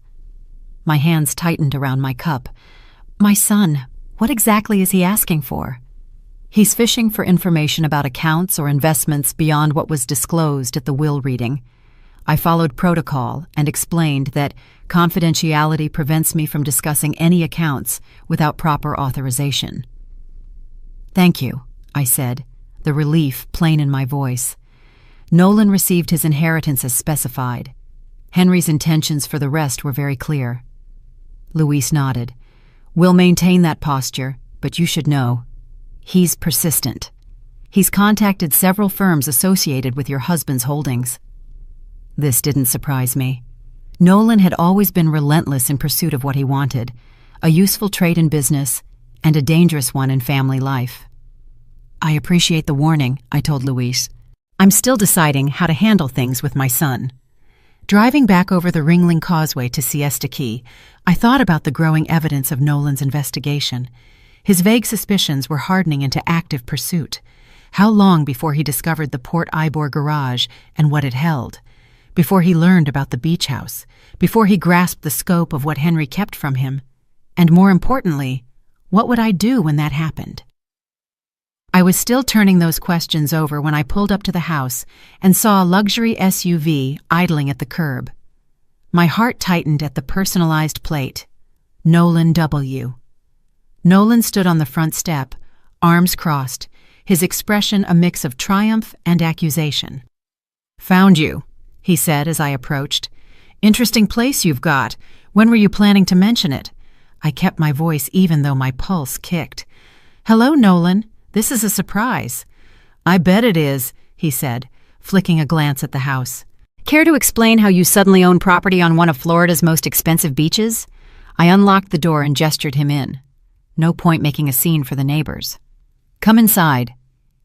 My hands tightened around my cup. "My son, what exactly is he asking for?" "He's fishing for information about accounts or investments beyond what was disclosed at the will reading. I followed protocol and explained that confidentiality prevents me from discussing any accounts without proper authorization." "Thank you," I said, the relief plain in my voice. Nolan received his inheritance as specified. Henry's intentions for the rest were very clear. Luis nodded. "We'll maintain that posture, but you should know. He's persistent. He's contacted several firms associated with your husband's holdings." This didn't surprise me. Nolan had always been relentless in pursuit of what he wanted, a useful trait in business and a dangerous one in family life. "I appreciate the warning," I told Luis. "I'm still deciding how to handle things with my son." Driving back over the Ringling Causeway to Siesta Key, I thought about the growing evidence of Nolan's investigation. His vague suspicions were hardening into active pursuit. How long before he discovered the Port Ybor garage and what it held? Before he learned about the beach house? Before he grasped the scope of what Henry kept from him? And more importantly, what would I do when that happened? I was still turning those questions over when I pulled up to the house and saw a luxury SUV idling at the curb. My heart tightened at the personalized plate, Nolan W. Nolan stood on the front step, arms crossed, his expression a mix of triumph and accusation. "Found you," he said as I approached. "Interesting place you've got. When were you planning to mention it?" I kept my voice even though my pulse kicked. "Hello, Nolan. This is a surprise." "I bet it is," he said, flicking a glance at the house. "Care to explain how you suddenly own property on one of Florida's most expensive beaches?" I unlocked the door and gestured him in. No point making a scene for the neighbors. "Come inside."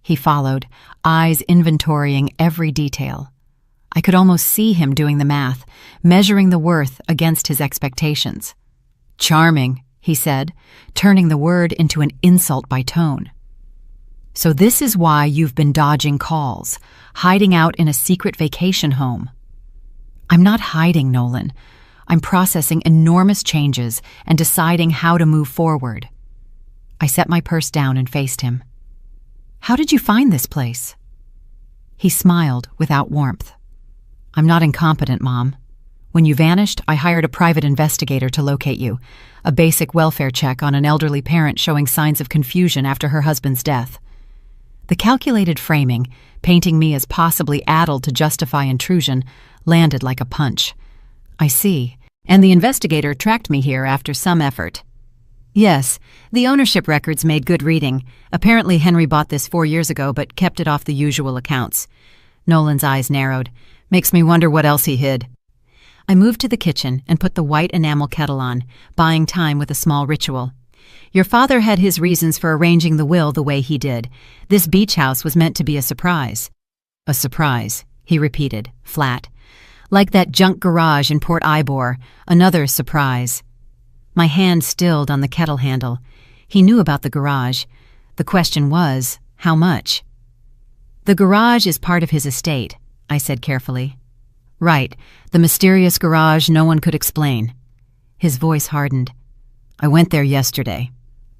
He followed, eyes inventorying every detail. I could almost see him doing the math, measuring the worth against his expectations. "Charming," he said, turning the word into an insult by tone. "So this is why you've been dodging calls, hiding out in a secret vacation home." "I'm not hiding, Nolan. I'm processing enormous changes and deciding how to move forward." I set my purse down and faced him. "How did you find this place?" He smiled without warmth. "I'm not incompetent, Mom. When you vanished, I hired a private investigator to locate you, a basic welfare check on an elderly parent showing signs of confusion after her husband's death. The calculated framing, painting me as possibly addled to justify intrusion, landed like a punch. "I see. And the investigator tracked me here after some effort." "Yes, the ownership records made good reading. Apparently Henry bought this 4 years ago but kept it off the usual accounts." Nolan's eyes narrowed. "Makes me wonder what else he hid." I moved to the kitchen and put the white enamel kettle on, buying time with a small ritual. "Your father had his reasons for arranging the will the way he did. This beach house was meant to be a surprise." "A surprise," he repeated, flat. "Like that junk garage in Port Ybor, another surprise." My hand stilled on the kettle handle. He knew about the garage. The question was, how much? "The garage is part of his estate," I said carefully. "Right, the mysterious garage no one could explain." His voice hardened. "I went there yesterday.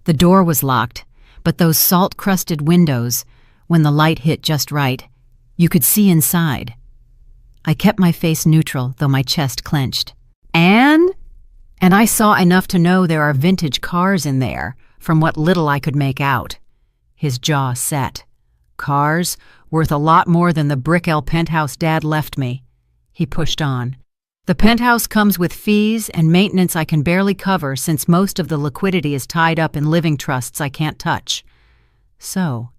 The door was locked, but those salt-crusted windows, when the light hit just right, you could see inside." I kept my face neutral, though my chest clenched. And I saw enough to know there are vintage cars in there, from what little I could make out." His jaw set. "Cars worth a lot more than the Brickell penthouse Dad left me." He pushed on. The penthouse comes with fees and maintenance I can barely cover since most of the liquidity is tied up in living trusts I can't touch. So,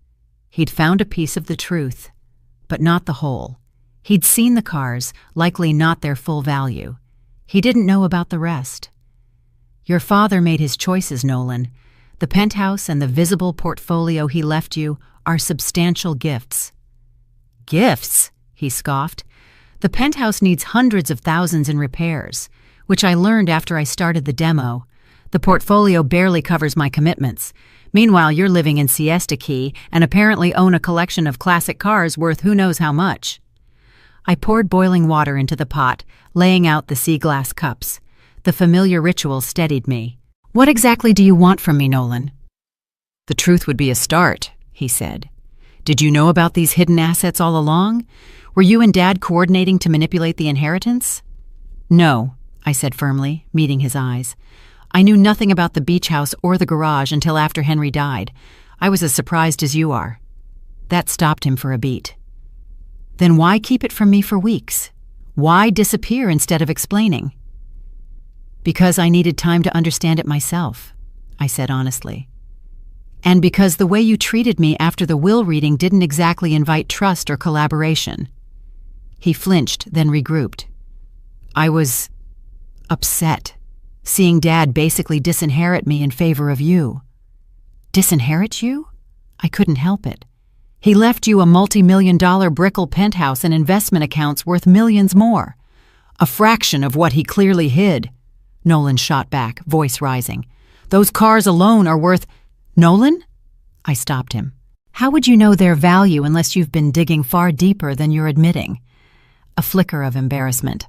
he'd found a piece of the truth, but not the whole. He'd seen the cars, likely not their full value. He didn't know about the rest. Your father made his choices, Nolan. The penthouse and the visible portfolio he left you are substantial gifts. Gifts? He scoffed. The penthouse needs hundreds of thousands in repairs, which I learned after I started the demo. The portfolio barely covers my commitments. Meanwhile, you're living in Siesta Key and apparently own a collection of classic cars worth who knows how much. I poured boiling water into the pot, laying out the sea glass cups. The familiar ritual steadied me. What exactly do you want from me, Nolan? The truth would be a start, he said. Did you know about these hidden assets all along? Were you and Dad coordinating to manipulate the inheritance? No, I said firmly, meeting his eyes. I knew nothing about the beach house or the garage until after Henry died. I was as surprised as you are. That stopped him for a beat. Then why keep it from me for weeks? Why disappear instead of explaining? Because I needed time to understand it myself, I said honestly. And because the way you treated me after the will reading didn't exactly invite trust or collaboration. He flinched, then regrouped. I was upset, seeing Dad basically disinherit me in favor of you. Disinherit you? I couldn't help it. He left you a multi-million-dollar Brickell penthouse and investment accounts worth millions more. A fraction of what he clearly hid. Nolan shot back, voice rising. Those cars alone are worth... Nolan? I stopped him. How would you know their value unless you've been digging far deeper than you're admitting? A flicker of embarrassment.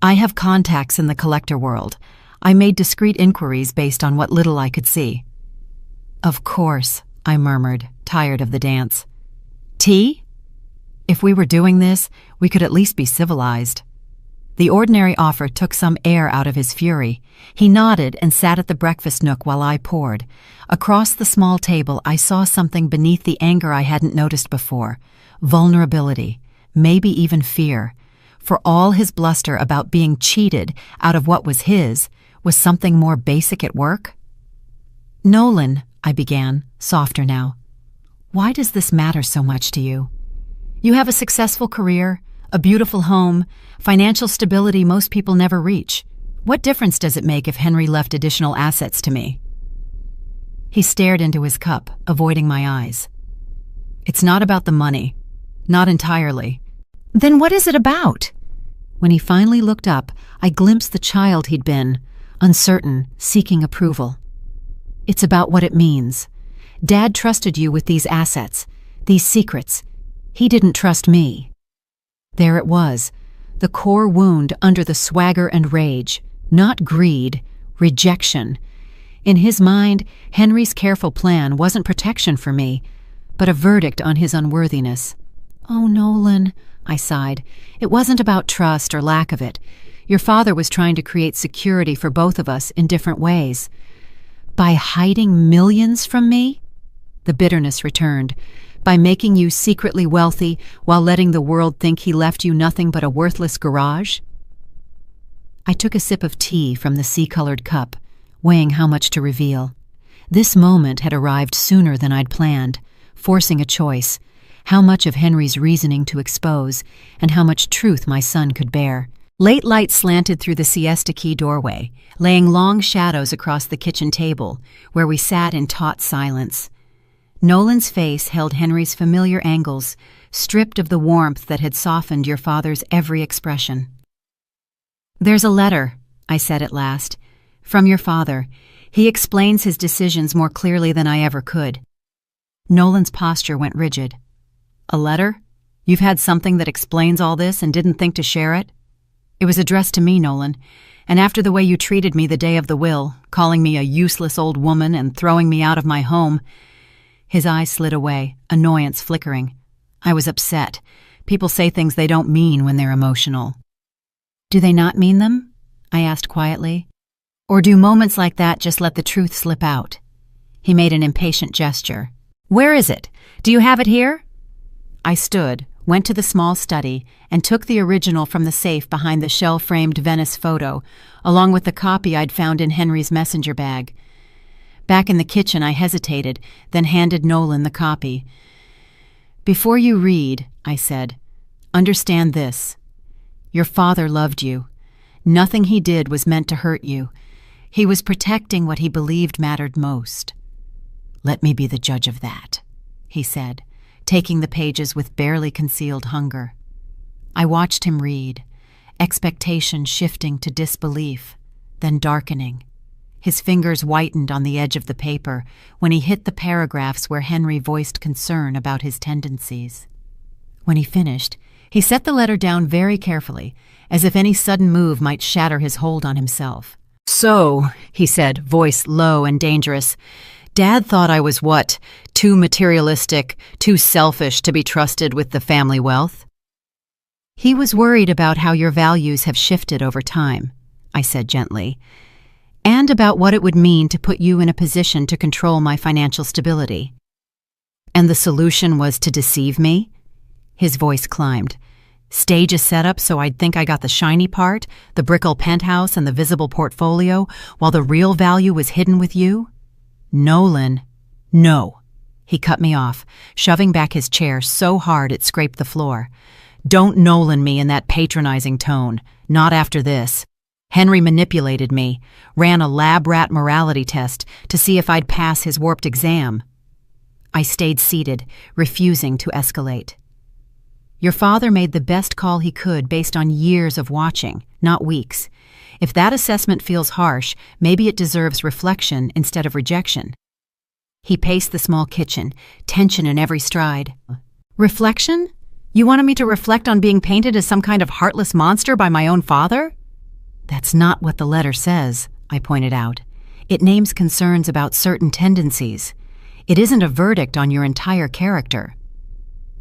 I have contacts in the collector world. I made discreet inquiries based on what little I could see. Of course, I murmured, tired of the dance. Tea? If we were doing this, we could at least be civilized. The ordinary offer took some air out of his fury. He nodded and sat at the breakfast nook while I poured. Across the small table, I saw something beneath the anger I hadn't noticed before. Vulnerability, maybe even fear. For all his bluster about being cheated out of what was his, was something more basic at work? Nolan, I began, softer now. Why does this matter so much to you? You have a successful career, a beautiful home, financial stability most people never reach. What difference does it make if Henry left additional assets to me? He stared into his cup, avoiding my eyes. It's not about the money. Not entirely. Then what is it about? When he finally looked up, I glimpsed the child he'd been, uncertain, seeking approval. It's about what it means. Dad trusted you with these assets, these secrets. He didn't trust me. There it was, the core wound under the swagger and rage, not greed, rejection. In his mind, Henry's careful plan wasn't protection for me, but a verdict on his unworthiness. Oh, Nolan, I sighed. It wasn't about trust or lack of it. Your father was trying to create security for both of us in different ways. By hiding millions from me? The bitterness returned. By making you secretly wealthy while letting the world think he left you nothing but a worthless garage? I took a sip of tea from the sea-colored cup, weighing how much to reveal. This moment had arrived sooner than I'd planned, forcing a choice. How much of Henry's reasoning to expose, and how much truth my son could bear. Late light slanted through the Siesta Key doorway, laying long shadows across the kitchen table, where we sat in taut silence. Nolan's face held Henry's familiar angles, stripped of the warmth that had softened your father's every expression. There's a letter, I said at last, from your father. He explains his decisions more clearly than I ever could. Nolan's posture went rigid. A letter? You've had something that explains all this and didn't think to share it? It was addressed to me, Nolan, and after the way you treated me the day of the will, calling me a useless old woman and throwing me out of my home. His eyes slid away, annoyance flickering. I was upset. People say things they don't mean when they're emotional. Do they not mean them? I asked quietly. Or do moments like that just let the truth slip out? He made an impatient gesture. Where is it? Do you have it here? I stood, went to the small study, and took the original from the safe behind the shell-framed Venice photo, along with the copy I'd found in Henry's messenger bag. Back in the kitchen, I hesitated, then handed Nolan the copy. "Before you read," I said, "understand this. Your father loved you. Nothing he did was meant to hurt you. He was protecting what he believed mattered most." "Let me be the judge of that," he said, taking the pages with barely concealed hunger. I watched him read, expectation shifting to disbelief, then darkening. His fingers whitened on the edge of the paper when he hit the paragraphs where Henry voiced concern about his tendencies. When he finished, he set the letter down very carefully, as if any sudden move might shatter his hold on himself. "So," he said, voice low and dangerous, "Dad thought I was what? Too materialistic, too selfish to be trusted with the family wealth?" "He was worried about how your values have shifted over time," I said gently, "and about what it would mean to put you in a position to control my financial stability." "And the solution was to deceive me?" His voice climbed. "Stage a setup so I'd think I got the shiny part, the brickle penthouse and the visible portfolio, while the real value was hidden with you?" "Nolan, no." He cut me off, shoving back his chair so hard it scraped the floor. "Don't Nolan me in that patronizing tone. Not after this. Henry manipulated me, ran a lab rat morality test to see if I'd pass his warped exam." I stayed seated, refusing to escalate. "Your father made the best call he could based on years of watching, not weeks. If that assessment feels harsh, maybe it deserves reflection instead of rejection." He paced the small kitchen, tension in every stride. "Reflection? You wanted me to reflect on being painted as some kind of heartless monster by my own father?" "That's not what the letter says," I pointed out. "It names concerns about certain tendencies. It isn't a verdict on your entire character."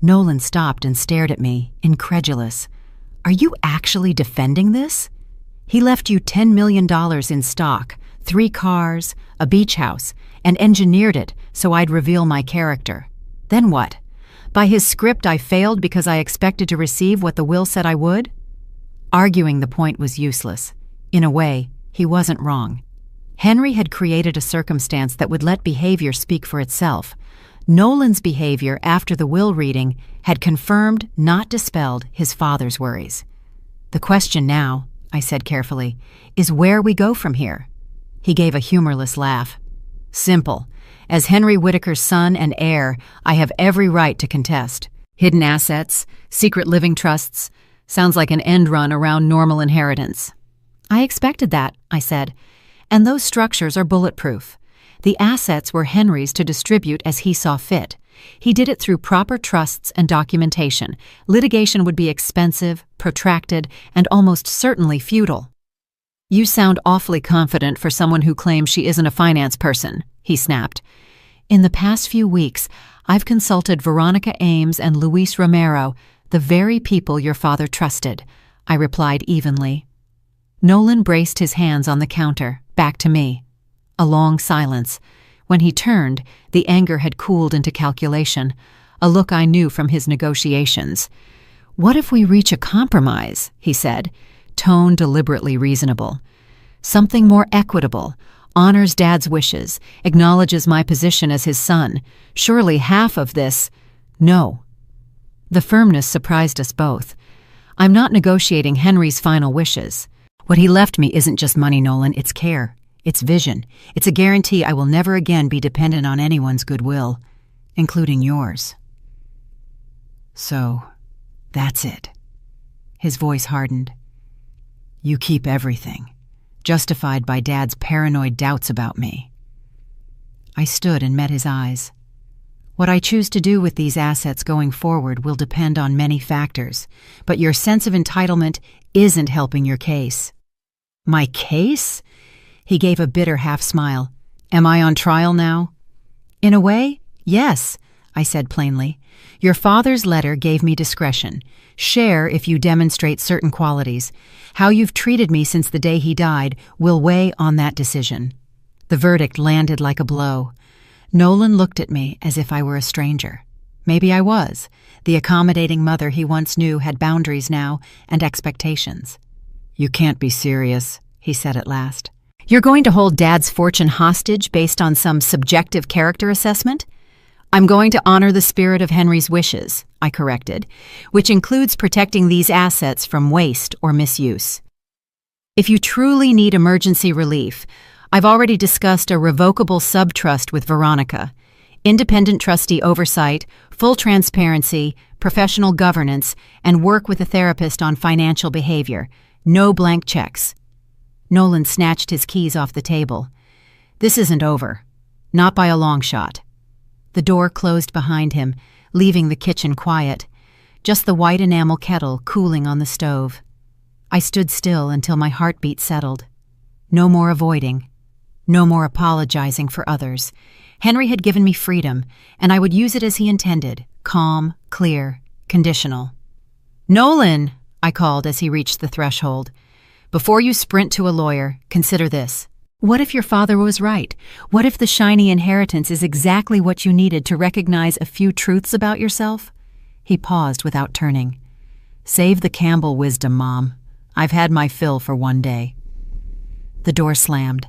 Nolan stopped and stared at me, incredulous. "Are you actually defending this? He left you $10 million in stock, 3 cars, a beach house, and engineered it so I'd reveal my character. Then what? By his script I failed because I expected to receive what the will said I would?" Arguing the point was useless. In a way, he wasn't wrong. Henry had created a circumstance that would let behavior speak for itself. Nolan's behavior after the will reading had confirmed, not dispelled, his father's worries. "The question now," I said carefully, "is where we go from here." He gave a humorless laugh. "Simple. As Henry Whitaker's son and heir, I have every right to contest. Hidden assets, secret living trusts. Sounds like an end run around normal inheritance." "I expected that," I said. "And those structures are bulletproof. The assets were Henry's to distribute as he saw fit. He did it through proper trusts and documentation. Litigation would be expensive, protracted, and almost certainly futile." "You sound awfully confident for someone who claims she isn't a finance person," he snapped. "In the past few weeks, I've consulted Veronica Ames and Luis Romero, the very people your father trusted," I replied evenly. Nolan braced his hands on the counter, back to me. A long silence. When he turned, the anger had cooled into calculation, a look I knew from his negotiations. "What if we reach a compromise?" he said, tone deliberately reasonable. "Something more equitable, honors Dad's wishes, acknowledges my position as his son. Surely half of this—" "No." The firmness surprised us both. "I'm not negotiating Henry's final wishes. What he left me isn't just money, Nolan, it's care. It's vision. It's a guarantee I will never again be dependent on anyone's goodwill, including yours." "So, that's it." His voice hardened. "You keep everything, justified by Dad's paranoid doubts about me." I stood and met his eyes. "What I choose to do with these assets going forward will depend on many factors, but your sense of entitlement isn't helping your case." "My case?" He gave a bitter half-smile. "Am I on trial now?" "In a way, yes," I said plainly. "Your father's letter gave me discretion. Share if you demonstrate certain qualities. How you've treated me since the day he died will weigh on that decision." The verdict landed like a blow. Nolan looked at me as if I were a stranger. Maybe I was. The accommodating mother he once knew had boundaries now and expectations. "You can't be serious," he said at last. "You're going to hold Dad's fortune hostage based on some subjective character assessment?" "I'm going to honor the spirit of Henry's wishes," I corrected, "which includes protecting these assets from waste or misuse. If you truly need emergency relief, I've already discussed a revocable subtrust with Veronica. Independent trustee oversight, full transparency, professional governance, and work with a therapist on financial behavior. No blank checks." Nolan snatched his keys off the table. "This isn't over. Not by a long shot." The door closed behind him, leaving the kitchen quiet, just the white enamel kettle cooling on the stove. I stood still until my heartbeat settled. No more avoiding. No more apologizing for others. Henry had given me freedom, and I would use it as he intended, calm, clear, conditional. "Nolan," I called as he reached the threshold. "Before you sprint to a lawyer, consider this. What if your father was right? What if the shiny inheritance is exactly what you needed to recognize a few truths about yourself?" He paused without turning. "Save the Campbell wisdom, Mom. I've had my fill for one day." The door slammed.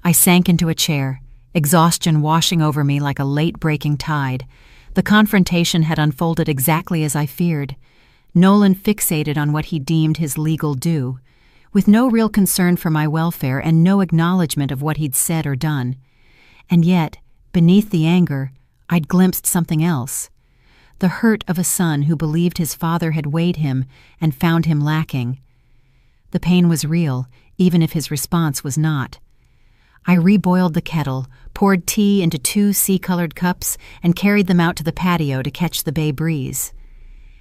I sank into a chair, exhaustion washing over me like a late-breaking tide. The confrontation had unfolded exactly as I feared. Nolan fixated on what he deemed his legal due, with no real concern for my welfare and no acknowledgement of what he'd said or done. And yet, beneath the anger, I'd glimpsed something else. The hurt of a son who believed his father had weighed him and found him lacking. The pain was real, even if his response was not. I reboiled the kettle, poured tea into 2 sea-colored cups, and carried them out to the patio to catch the bay breeze.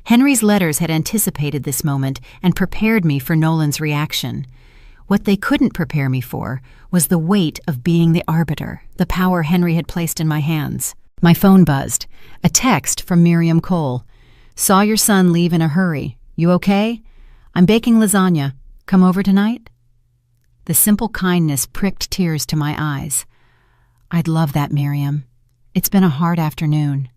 Henry's letters had anticipated this moment and prepared me for Nolan's reaction. What they couldn't prepare me for was the weight of being the arbiter, the power Henry had placed in my hands. My phone buzzed. A text from Miriam Cole. "Saw your son leave in a hurry. You okay? I'm baking lasagna. Come over tonight?" The simple kindness pricked tears to my eyes. "I'd love that, Miriam. It's been a hard afternoon."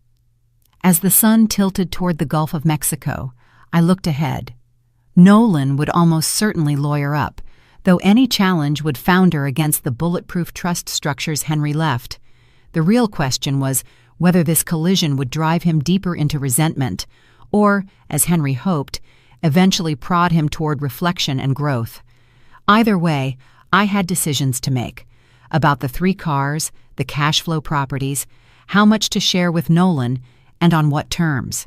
As the sun tilted toward the Gulf of Mexico, I looked ahead. Nolan would almost certainly lawyer up, though any challenge would founder against the bulletproof trust structures Henry left. The real question was whether this collision would drive him deeper into resentment, or, as Henry hoped, eventually prod him toward reflection and growth. Either way, I had decisions to make about the 3 cars, the cash flow properties, how much to share with Nolan, and on what terms.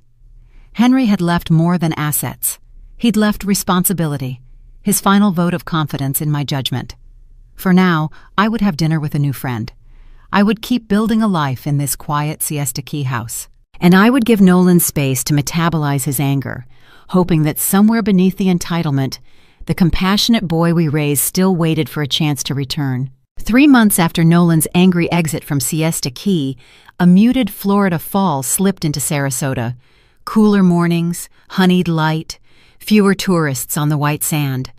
Henry had left more than assets. He'd left responsibility, his final vote of confidence in my judgment. For now, I would have dinner with a new friend. I would keep building a life in this quiet Siesta Key house. And I would give Nolan space to metabolize his anger, hoping that somewhere beneath the entitlement, the compassionate boy we raised still waited for a chance to return. 3 months after Nolan's angry exit from Siesta Key, a muted Florida fall slipped into Sarasota. Cooler mornings, honeyed light, fewer tourists on the white sand.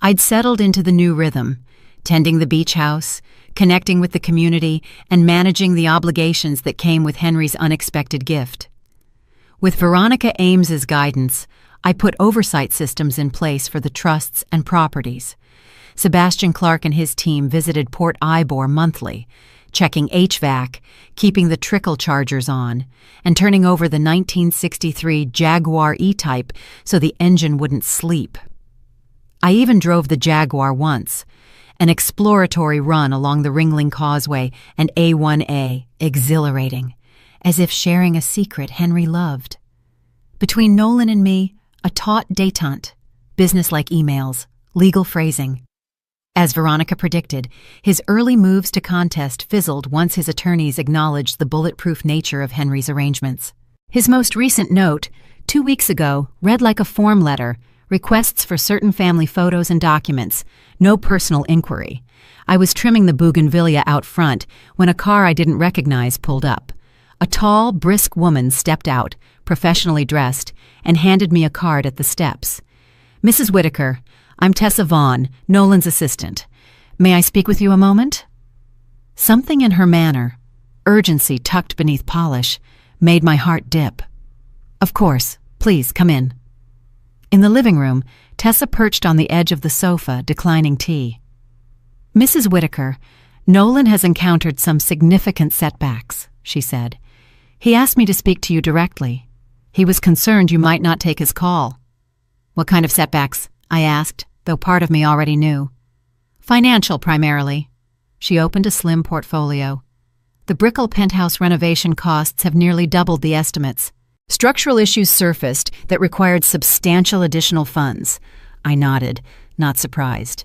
I'd settled into the new rhythm, tending the beach house, connecting with the community, and managing the obligations that came with Henry's unexpected gift. With Veronica Ames's guidance, I put oversight systems in place for the trusts and properties. Sebastian Clark and his team visited Port Ybor monthly, checking HVAC, keeping the trickle chargers on, and turning over the 1963 Jaguar E-Type so the engine wouldn't sleep. I even drove the Jaguar once, an exploratory run along the Ringling Causeway and A1A, exhilarating, as if sharing a secret Henry loved. Between Nolan and me, a taut détente, business-like emails, legal phrasing. As Veronica predicted, his early moves to contest fizzled once his attorneys acknowledged the bulletproof nature of Henry's arrangements. His most recent note, 2 weeks ago, read like a form letter, requests for certain family photos and documents, no personal inquiry. I was trimming the bougainvillea out front when a car I didn't recognize pulled up. A tall, brisk woman stepped out, professionally dressed, and handed me a card at the steps. "Mrs. Whitaker, I'm Tessa Vaughn, Nolan's assistant. May I speak with you a moment?" Something in her manner, urgency tucked beneath polish, made my heart dip. "Of course. Please, come in." In the living room, Tessa perched on the edge of the sofa, declining tea. "Mrs. Whitaker, Nolan has encountered some significant setbacks," she said. "He asked me to speak to you directly. He was concerned you might not take his call." "What kind of setbacks?" I asked, though part of me already knew. "Financial, primarily." She opened a slim portfolio. "The Brickell penthouse renovation costs have nearly doubled the estimates. Structural issues surfaced that required substantial additional funds." I nodded, not surprised.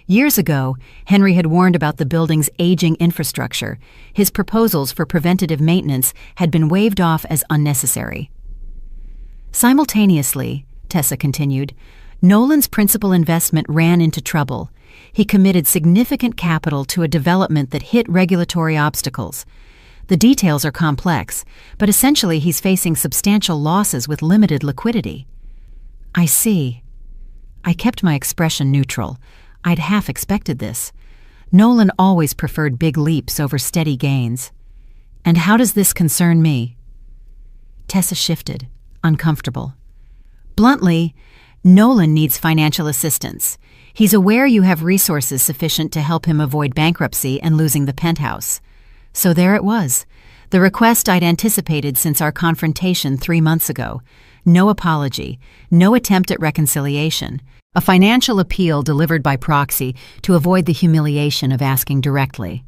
Years ago, Henry had warned about the building's aging infrastructure. His proposals for preventative maintenance had been waved off as unnecessary. Simultaneously, Tessa continued, Nolan's principal investment ran into trouble. He committed significant capital to a development that hit regulatory obstacles. The details are complex, but essentially he's facing substantial losses with limited liquidity. "I see." I kept my expression neutral. I'd half expected this. Nolan always preferred big leaps over steady gains. "And how does this concern me?" Tessa shifted, uncomfortable. "Bluntly, Nolan needs financial assistance. He's aware you have resources sufficient to help him avoid bankruptcy and losing the penthouse." So there it was, the request I'd anticipated since our confrontation 3 months ago. No apology, no attempt at reconciliation. A financial appeal delivered by proxy to avoid the humiliation of asking directly.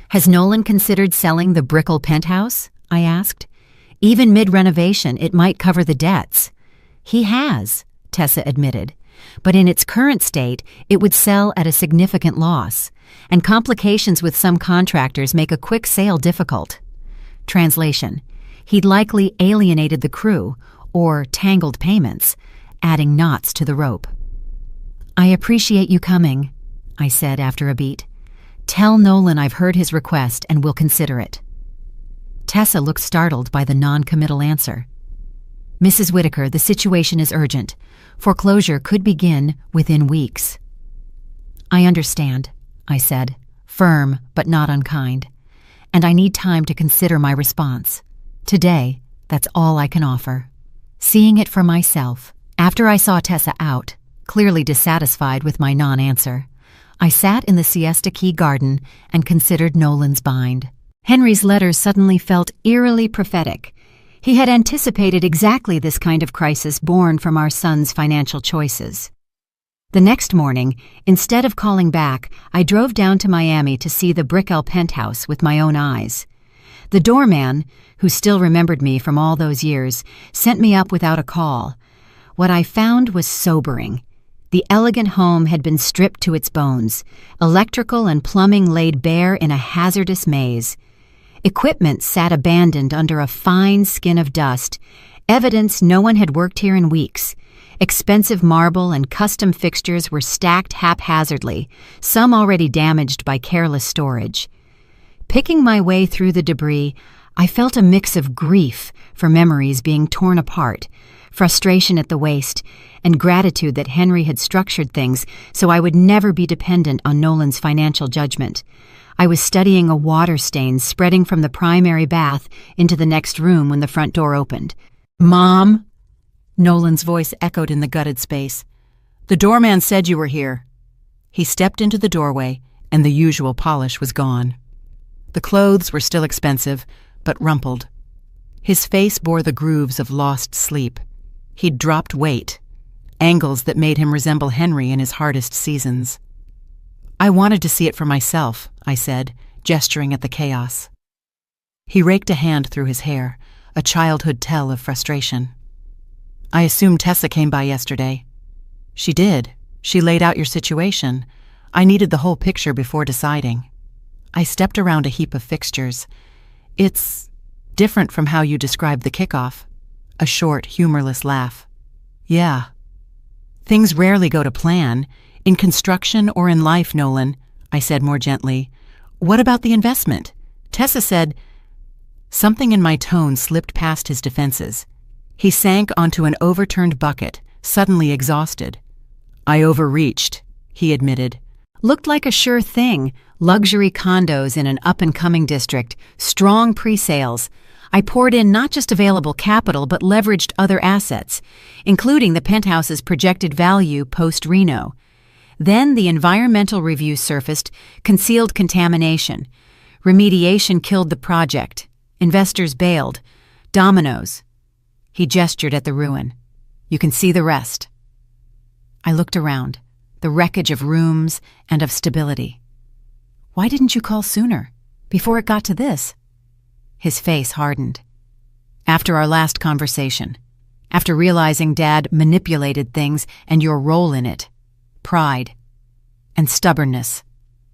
"Has Nolan considered selling the Brickell penthouse?" I asked. "Even mid-renovation, it might cover the debts." "He has," Tessa admitted. "But in its current state, it would sell at a significant loss, and complications with some contractors make a quick sale difficult." Translation: he'd likely alienated the crew, or tangled payments, adding knots to the rope. "I appreciate you coming," I said after a beat. "Tell Nolan I've heard his request and will consider it." Tessa looked startled by the non-committal answer. "Mrs. Whitaker, the situation is urgent. Foreclosure could begin within weeks." "I understand," I said, firm but not unkind. "And I need time to consider my response. Today, that's all I can offer." Seeing it for myself, after I saw Tessa out, clearly dissatisfied with my non-answer, I sat in the Siesta Key garden and considered Nolan's bind. Henry's letters suddenly felt eerily prophetic. He had anticipated exactly this kind of crisis born from our son's financial choices. The next morning, instead of calling back, I drove down to Miami to see the Brickell penthouse with my own eyes. The doorman, who still remembered me from all those years, sent me up without a call. What I found was sobering. The elegant home had been stripped to its bones, electrical and plumbing laid bare in a hazardous maze. Equipment sat abandoned under a fine skin of dust, evidence no one had worked here in weeks. Expensive marble and custom fixtures were stacked haphazardly, some already damaged by careless storage. Picking my way through the debris, I felt a mix of grief for memories being torn apart, frustration at the waste, and gratitude that Henry had structured things so I would never be dependent on Nolan's financial judgment. I was studying a water stain spreading from the primary bath into the next room when the front door opened. "Mom?" Nolan's voice echoed in the gutted space. "The doorman said you were here." He stepped into the doorway, and the usual polish was gone. The clothes were still expensive, but rumpled. His face bore the grooves of lost sleep. He'd dropped weight, angles that made him resemble Henry in his hardest seasons. "I wanted to see it for myself," I said, gesturing at the chaos. He raked a hand through his hair, a childhood tell of frustration. "I assumed Tessa came by yesterday." "She did. She laid out your situation. I needed the whole picture before deciding." I stepped around a heap of fixtures. "It's different from how you described the kickoff." A short, humorless laugh. "Yeah. Things rarely go to plan, in construction or in life, Nolan," I said more gently. "What about the investment? Tessa said—" Something in my tone slipped past his defenses. He sank onto an overturned bucket, suddenly exhausted. "I overreached," he admitted. Looked like a sure thing. Luxury condos in an up-and-coming district, strong pre-sales. I poured in not just available capital but leveraged other assets, including the penthouse's projected value post-Reno. Then the environmental review surfaced, concealed contamination. Remediation killed the project. Investors bailed. Dominoes. He gestured at the ruin. You can see the rest. I looked around, the wreckage of rooms and of stability. Why didn't you call sooner, before it got to this? His face hardened. After our last conversation, after realizing Dad manipulated things and your role in it, pride and stubbornness,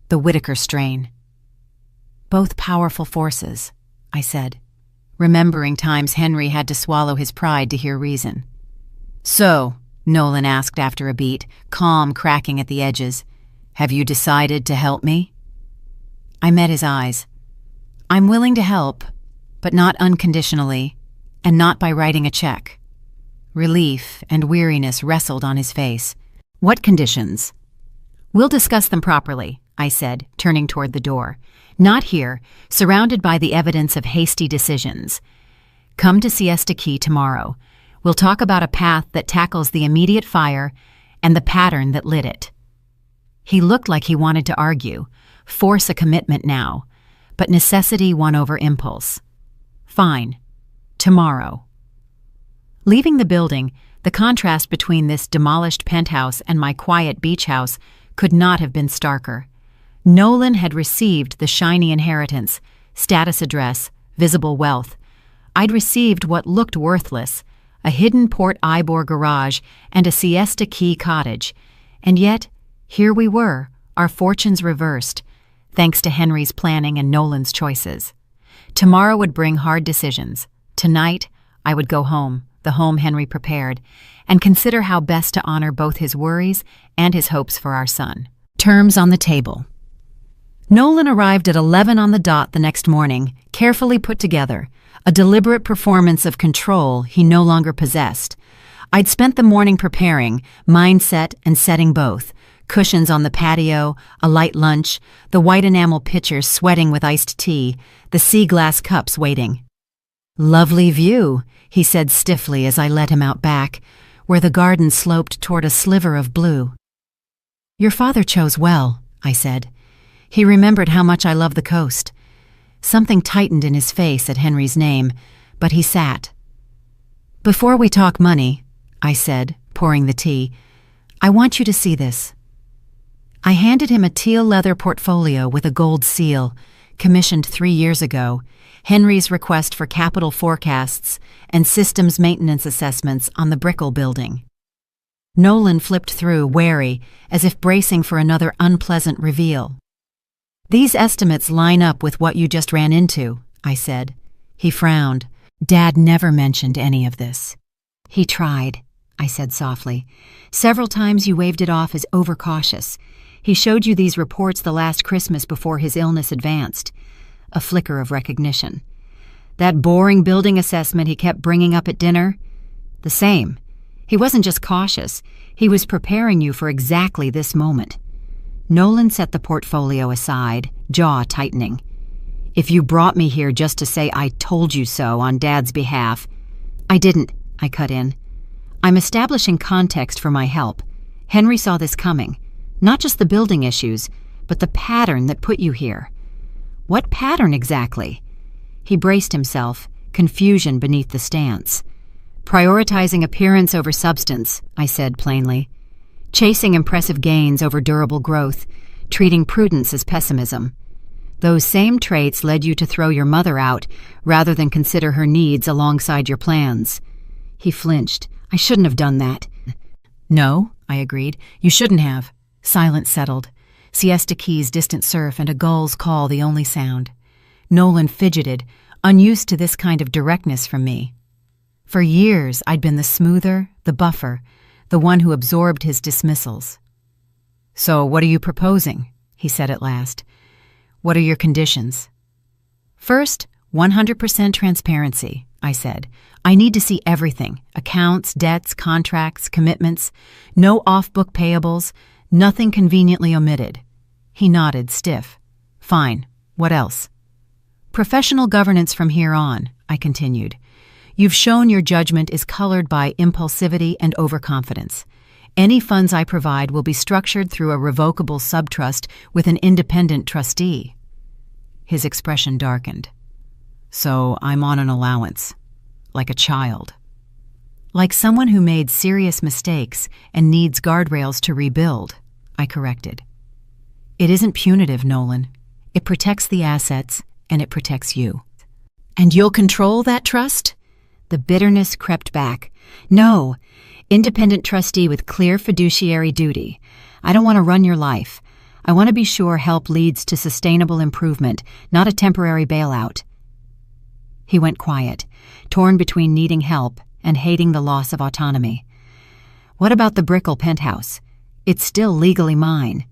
the Whitaker strain. Both powerful forces, I said, remembering times Henry had to swallow his pride to hear reason. So, Nolan asked after a beat, calm cracking at the edges, have you decided to help me? I met his eyes. I'm willing to help, but not unconditionally, and not by writing a check. Relief and weariness wrestled on his face. What conditions? We'll discuss them properly, I said, turning toward the door. Not here, surrounded by the evidence of hasty decisions. Come to Siesta Key tomorrow. We'll talk about a path that tackles the immediate fire and the pattern that lit it. He looked like he wanted to argue, force a commitment now, but necessity won over impulse. Fine. Tomorrow. Leaving the building, the contrast between this demolished penthouse and my quiet beach house could not have been starker. Nolan had received the shiny inheritance, status address, visible wealth. I'd received what looked worthless, a hidden Port Ybor garage and a Siesta Key cottage. And yet, here we were, our fortunes reversed, thanks to Henry's planning and Nolan's choices. Tomorrow would bring hard decisions. Tonight, I would go home, the home Henry prepared, and consider how best to honor both his worries and his hopes for our son. Terms on the table. Nolan arrived at 11 on the dot the next morning, carefully put together, a deliberate performance of control he no longer possessed. I'd spent the morning preparing, mindset and setting both, cushions on the patio, a light lunch, the white enamel pitcher sweating with iced tea, the sea glass cups waiting. Lovely view, he said stiffly as I led him out back, where the garden sloped toward a sliver of blue. Your father chose well, I said. He remembered how much I love the coast. Something tightened in his face at Henry's name, but he sat. Before we talk money, I said, pouring the tea, I want you to see this. I handed him a teal leather portfolio with a gold seal, commissioned 3 years ago, Henry's request for capital forecasts and systems maintenance assessments on the Brickell building. Nolan flipped through, wary, as if bracing for another unpleasant reveal. These estimates line up with what you just ran into, I said. He frowned. Dad never mentioned any of this. He tried, I said softly. Several times you waved it off as overcautious. He showed you these reports the last Christmas before his illness advanced. A flicker of recognition. That boring building assessment he kept bringing up at dinner? The same. He wasn't just cautious. He was preparing you for exactly this moment. Nolan set the portfolio aside, jaw tightening. If you brought me here just to say I told you so on Dad's behalf. I didn't, I cut in. I'm establishing context for my help. Henry saw this coming. Not just the building issues, but the pattern that put you here. What pattern exactly? He braced himself, confusion beneath the stance. Prioritizing appearance over substance, I said plainly. Chasing impressive gains over durable growth, treating prudence as pessimism. Those same traits led you to throw your mother out rather than consider her needs alongside your plans. He flinched. I shouldn't have done that. No, I agreed. You shouldn't have. Silence settled. Siesta Key's distant surf and a gull's call the only sound. Nolan fidgeted, unused to this kind of directness from me. For years, I'd been the smoother, the buffer, the one who absorbed his dismissals. So what are you proposing? He said at last. What are your conditions? First, 100% transparency, I said. I need to see everything. Accounts, debts, contracts, commitments. No off-book payables. Nothing conveniently omitted. He nodded, stiff. Fine. What else? Professional governance from here on, I continued. You've shown your judgment is colored by impulsivity and overconfidence. Any funds I provide will be structured through a revocable subtrust with an independent trustee. His expression darkened. So I'm on an allowance, like a child. Like someone who made serious mistakes and needs guardrails to rebuild, I corrected. It isn't punitive, Nolan. It protects the assets, and it protects you. And you'll control that trust? The bitterness crept back. No, independent trustee with clear fiduciary duty. I don't want to run your life. I want to be sure help leads to sustainable improvement, not a temporary bailout. He went quiet, torn between needing help and hating the loss of autonomy. What about the Brickell penthouse? It's still legally mine.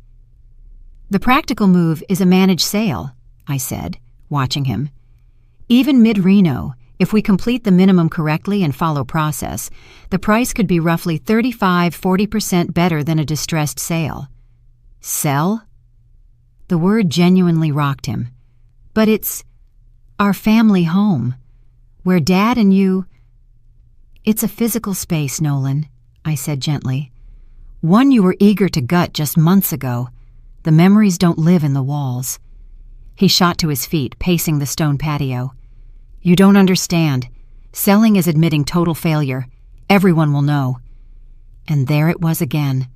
The practical move is a managed sale, I said, watching him. Even mid-Reno, if we complete the minimum correctly and follow process, the price could be roughly 35–40% better than a distressed sale. Sell? The word genuinely rocked him. But it's our family home, where Dad and you... It's a physical space, Nolan, I said gently. One you were eager to gut just months ago. The memories don't live in the walls. He shot to his feet, pacing the stone patio. You don't understand. Selling is admitting total failure. Everyone will know. And there it was again.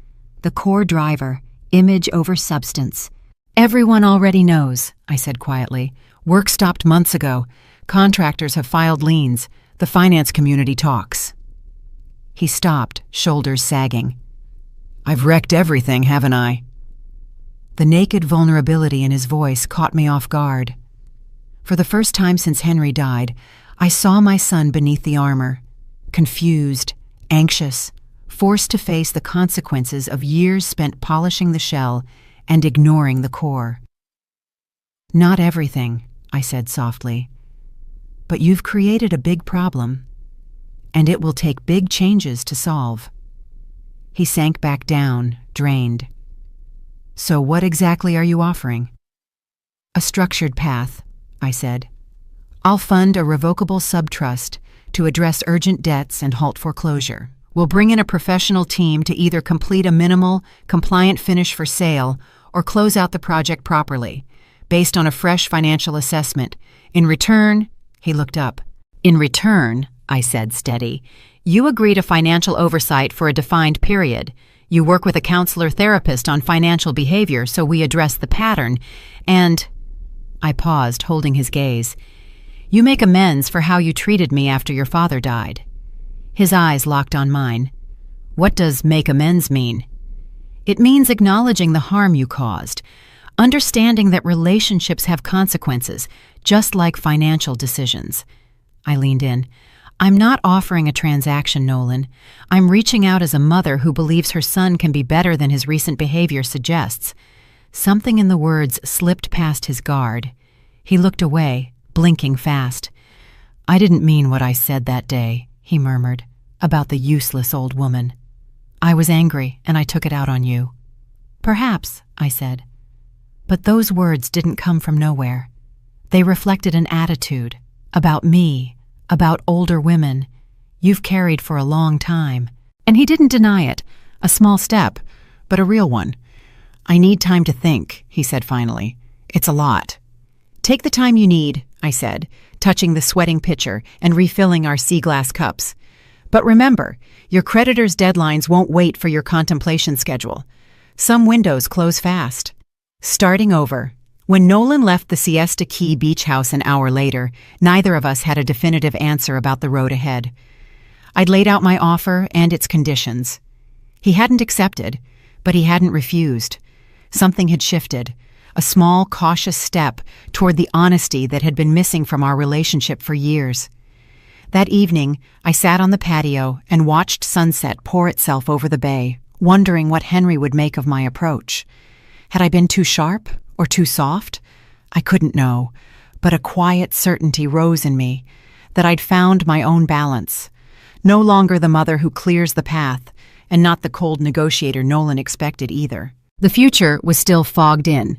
The core driver, image over substance. Everyone already knows, I said quietly. Work stopped months ago. Contractors have filed liens. The finance community talks. He stopped, shoulders sagging. I've wrecked everything, haven't I? The naked vulnerability in his voice caught me off guard. For the first time since Henry died, I saw my son beneath the armor, confused, anxious, forced to face the consequences of years spent polishing the shell and ignoring the core. Not everything, I said softly, but you've created a big problem, and it will take big changes to solve. He sank back down, drained. So what exactly are you offering? A structured path, I said. I'll fund a revocable subtrust to address urgent debts and halt foreclosure. We'll bring in a professional team to either complete a minimal, compliant finish for sale or close out the project properly, based on a fresh financial assessment. In return, he looked up. In return, I said steady, you agree to financial oversight for a defined period. You work with a counselor-therapist on financial behavior so we address the pattern, and... I paused, holding his gaze. You make amends for how you treated me after your father died. His eyes locked on mine. What does make amends mean? It means acknowledging the harm you caused, understanding that relationships have consequences, just like financial decisions. I leaned in. I'm not offering a transaction, Nolan. I'm reaching out as a mother who believes her son can be better than his recent behavior suggests. Something in the words slipped past his guard. He looked away, blinking fast. I didn't mean what I said that day, he murmured, about the useless old woman. I was angry, and I took it out on you. Perhaps, I said. But those words didn't come from nowhere. They reflected an attitude, about me, about older women, you've carried for a long time. And he didn't deny it, a small step, but a real one. I need time to think, he said finally. It's a lot. Take the time you need, I said, touching the sweating pitcher and refilling our sea glass cups. But remember, your creditors' deadlines won't wait for your contemplation schedule. Some windows close fast. Starting over. When Nolan left the Siesta Key beach house an hour later, neither of us had a definitive answer about the road ahead. I'd laid out my offer and its conditions. He hadn't accepted, but he hadn't refused. Something had shifted, a small, cautious step toward the honesty that had been missing from our relationship for years. That evening, I sat on the patio and watched sunset pour itself over the bay, wondering what Henry would make of my approach. Had I been too sharp or too soft? I couldn't know, but a quiet certainty rose in me that I'd found my own balance. No longer the mother who clears the path, and not the cold negotiator Nolan expected either. The future was still fogged in.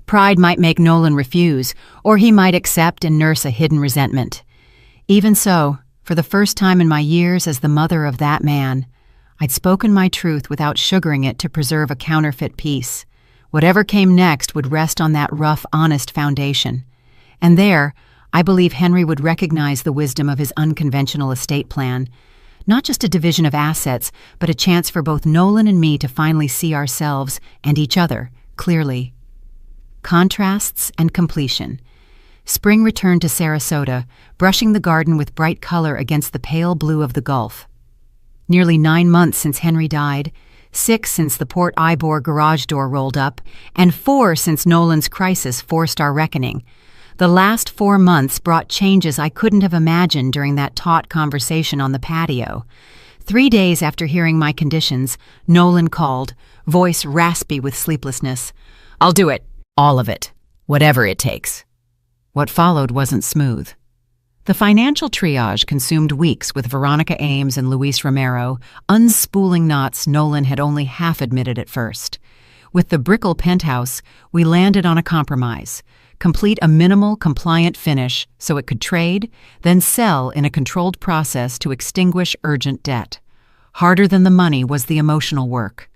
Pride might make Nolan refuse, or he might accept and nurse a hidden resentment. Even so, for the first time in my years as the mother of that man, I'd spoken my truth without sugaring it to preserve a counterfeit peace. Whatever came next would rest on that rough, honest foundation. And there, I believe Henry would recognize the wisdom of his unconventional estate plan. Not just a division of assets, but a chance for both Nolan and me to finally see ourselves and each other clearly. Contrasts and completion. Spring returned to Sarasota, brushing the garden with bright color against the pale blue of the Gulf. Nearly 9 months since Henry died, 6 since the Port Ybor garage door rolled up, and 4 since Nolan's crisis forced our reckoning. The last 4 months brought changes I couldn't have imagined during that taut conversation on the patio. 3 days after hearing my conditions, Nolan called, voice raspy with sleeplessness. "I'll do it. All of it. Whatever it takes." What followed wasn't smooth. The financial triage consumed weeks with Veronica Ames and Luis Romero, unspooling knots Nolan had only half admitted at first. With the Brickell penthouse, we landed on a compromise. Complete a minimal, compliant finish so it could trade, then sell in a controlled process to extinguish urgent debt. Harder than the money was the emotional work.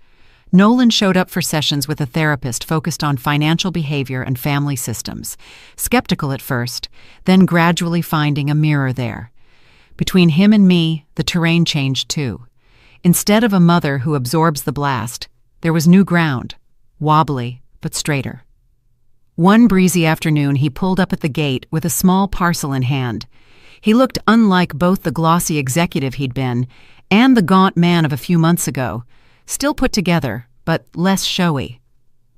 Nolan showed up for sessions with a therapist focused on financial behavior and family systems, skeptical at first, then gradually finding a mirror there. Between him and me, the terrain changed too. Instead of a mother who absorbs the blast, there was new ground, wobbly but straighter. One breezy afternoon, he pulled up at the gate with a small parcel in hand. He looked unlike both the glossy executive he'd been and the gaunt man of a few months ago, still put together, but less showy.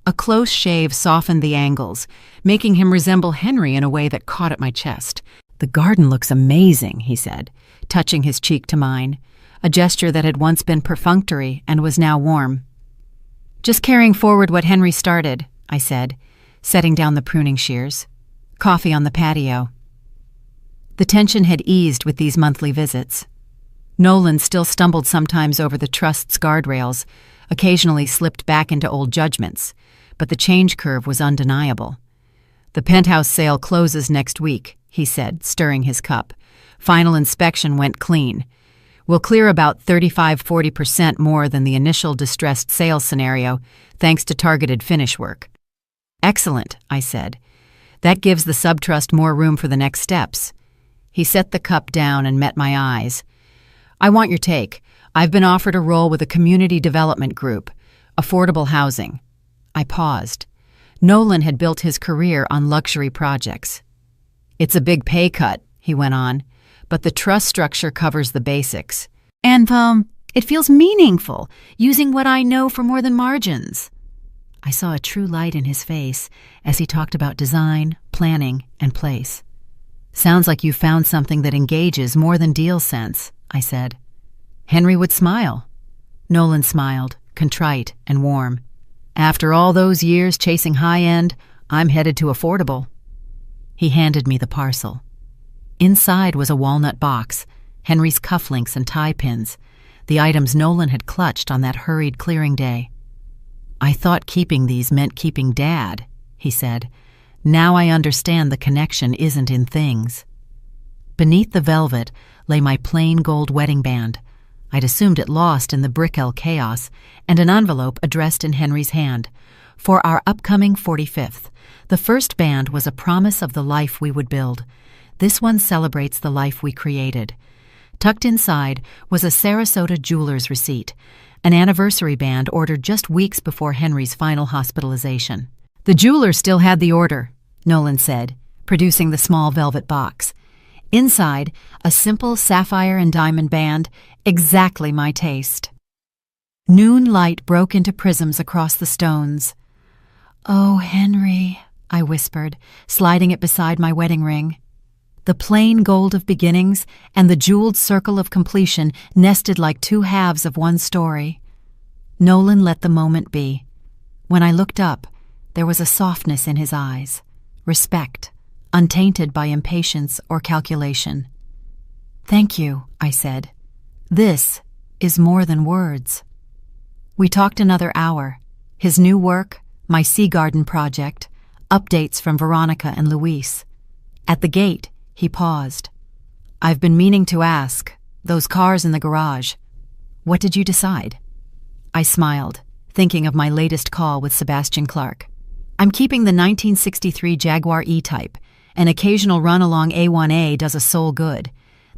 A close shave softened the angles, making him resemble Henry in a way that caught at my chest. "The garden looks amazing," he said, touching his cheek to mine, a gesture that had once been perfunctory and was now warm. "Just carrying forward what Henry started," I said, setting down the pruning shears. "Coffee on the patio." The tension had eased with these monthly visits. Nolan still stumbled sometimes over the trust's guardrails, occasionally slipped back into old judgments, but the change curve was undeniable. "The penthouse sale closes next week," he said, stirring his cup. "Final inspection went clean. We'll clear about 35–40% more than the initial distressed sales scenario, thanks to targeted finish work." "Excellent," I said. "That gives the subtrust more room for the next steps." He set the cup down and met my eyes. "I want your take. I've been offered a role with a community development group, affordable housing." I paused. Nolan had built his career on luxury projects. "It's a big pay cut," he went on, "but the trust structure covers the basics. And, it feels meaningful, using what I know for more than margins." I saw a true light in his face as he talked about design, planning, and place. "Sounds like you found something that engages more than deal sense," I said. Henry would smile. Nolan smiled, contrite and warm. "After all those years chasing high-end, I'm headed to affordable." He handed me the parcel. Inside was a walnut box, Henry's cufflinks and tie pins, the items Nolan had clutched on that hurried clearing day. "I thought keeping these meant keeping Dad," he said. "Now I understand the connection isn't in things." Beneath the velvet lay my plain gold wedding band. I'd assumed it lost in the Brickell chaos, and an envelope addressed in Henry's hand. For our upcoming 45th, the first band was a promise of the life we would build. This one celebrates the life we created. Tucked inside was a Sarasota jeweler's receipt, an anniversary band ordered just weeks before Henry's final hospitalization. "The jeweler still had the order," Nolan said, producing the small velvet box. Inside, a simple sapphire and diamond band, exactly my taste. Noon light broke into prisms across the stones. "Oh, Henry," I whispered, sliding it beside my wedding ring. The plain gold of beginnings and the jeweled circle of completion nested like two halves of one story. Nolan let the moment be. When I looked up, there was a softness in his eyes, respect, untainted by impatience or calculation. "Thank you," I said. "This is more than words." We talked another hour, His new work, my sea garden project, updates from Veronica and Luis. At the gate, he paused. "I've been meaning to ask, those cars in the garage, what did you decide?" I smiled, thinking of my latest call with Sebastian Clark. "I'm keeping the 1963 Jaguar E-Type. An occasional run along A1A does a soul good.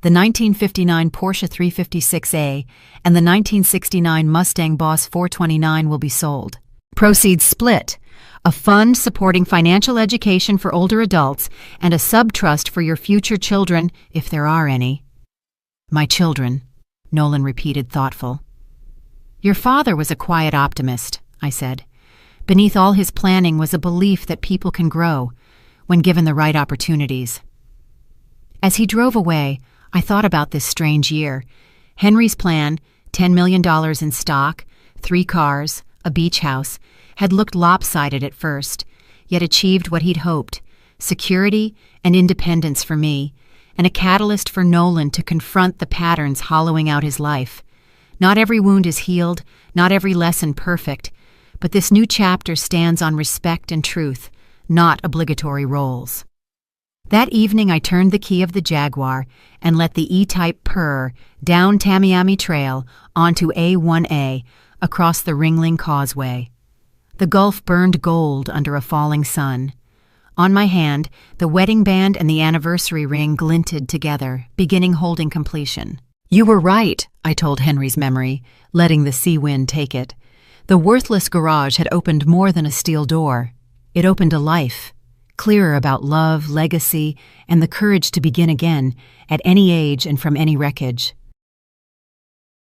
The 1959 Porsche 356A and the 1969 Mustang Boss 429 will be sold. Proceeds split. A fund supporting financial education for older adults and a sub-trust for your future children, if there are any." "My children," Nolan repeated, thoughtful. "Your father was a quiet optimist," I said. "Beneath all his planning was a belief that people can grow when given the right opportunities." As he drove away, I thought about this strange year. Henry's plan, $10 million in stock, 3 cars, a beach house, had looked lopsided at first, yet achieved what he'd hoped: security and independence for me, and a catalyst for Nolan to confront the patterns hollowing out his life. Not every wound is healed, not every lesson perfect, but this new chapter stands on respect and truth, not obligatory roles. That evening I turned the key of the Jaguar and let the E-Type purr down Tamiami Trail onto A1A across the Ringling Causeway. The Gulf burned gold under a falling sun. On my hand, the wedding band and the anniversary ring glinted together, beginning holding completion. "You were right," I told Henry's memory, letting the sea wind take it. The worthless garage had opened more than a steel door. It opened a life, clearer about love, legacy, and the courage to begin again, at any age and from any wreckage.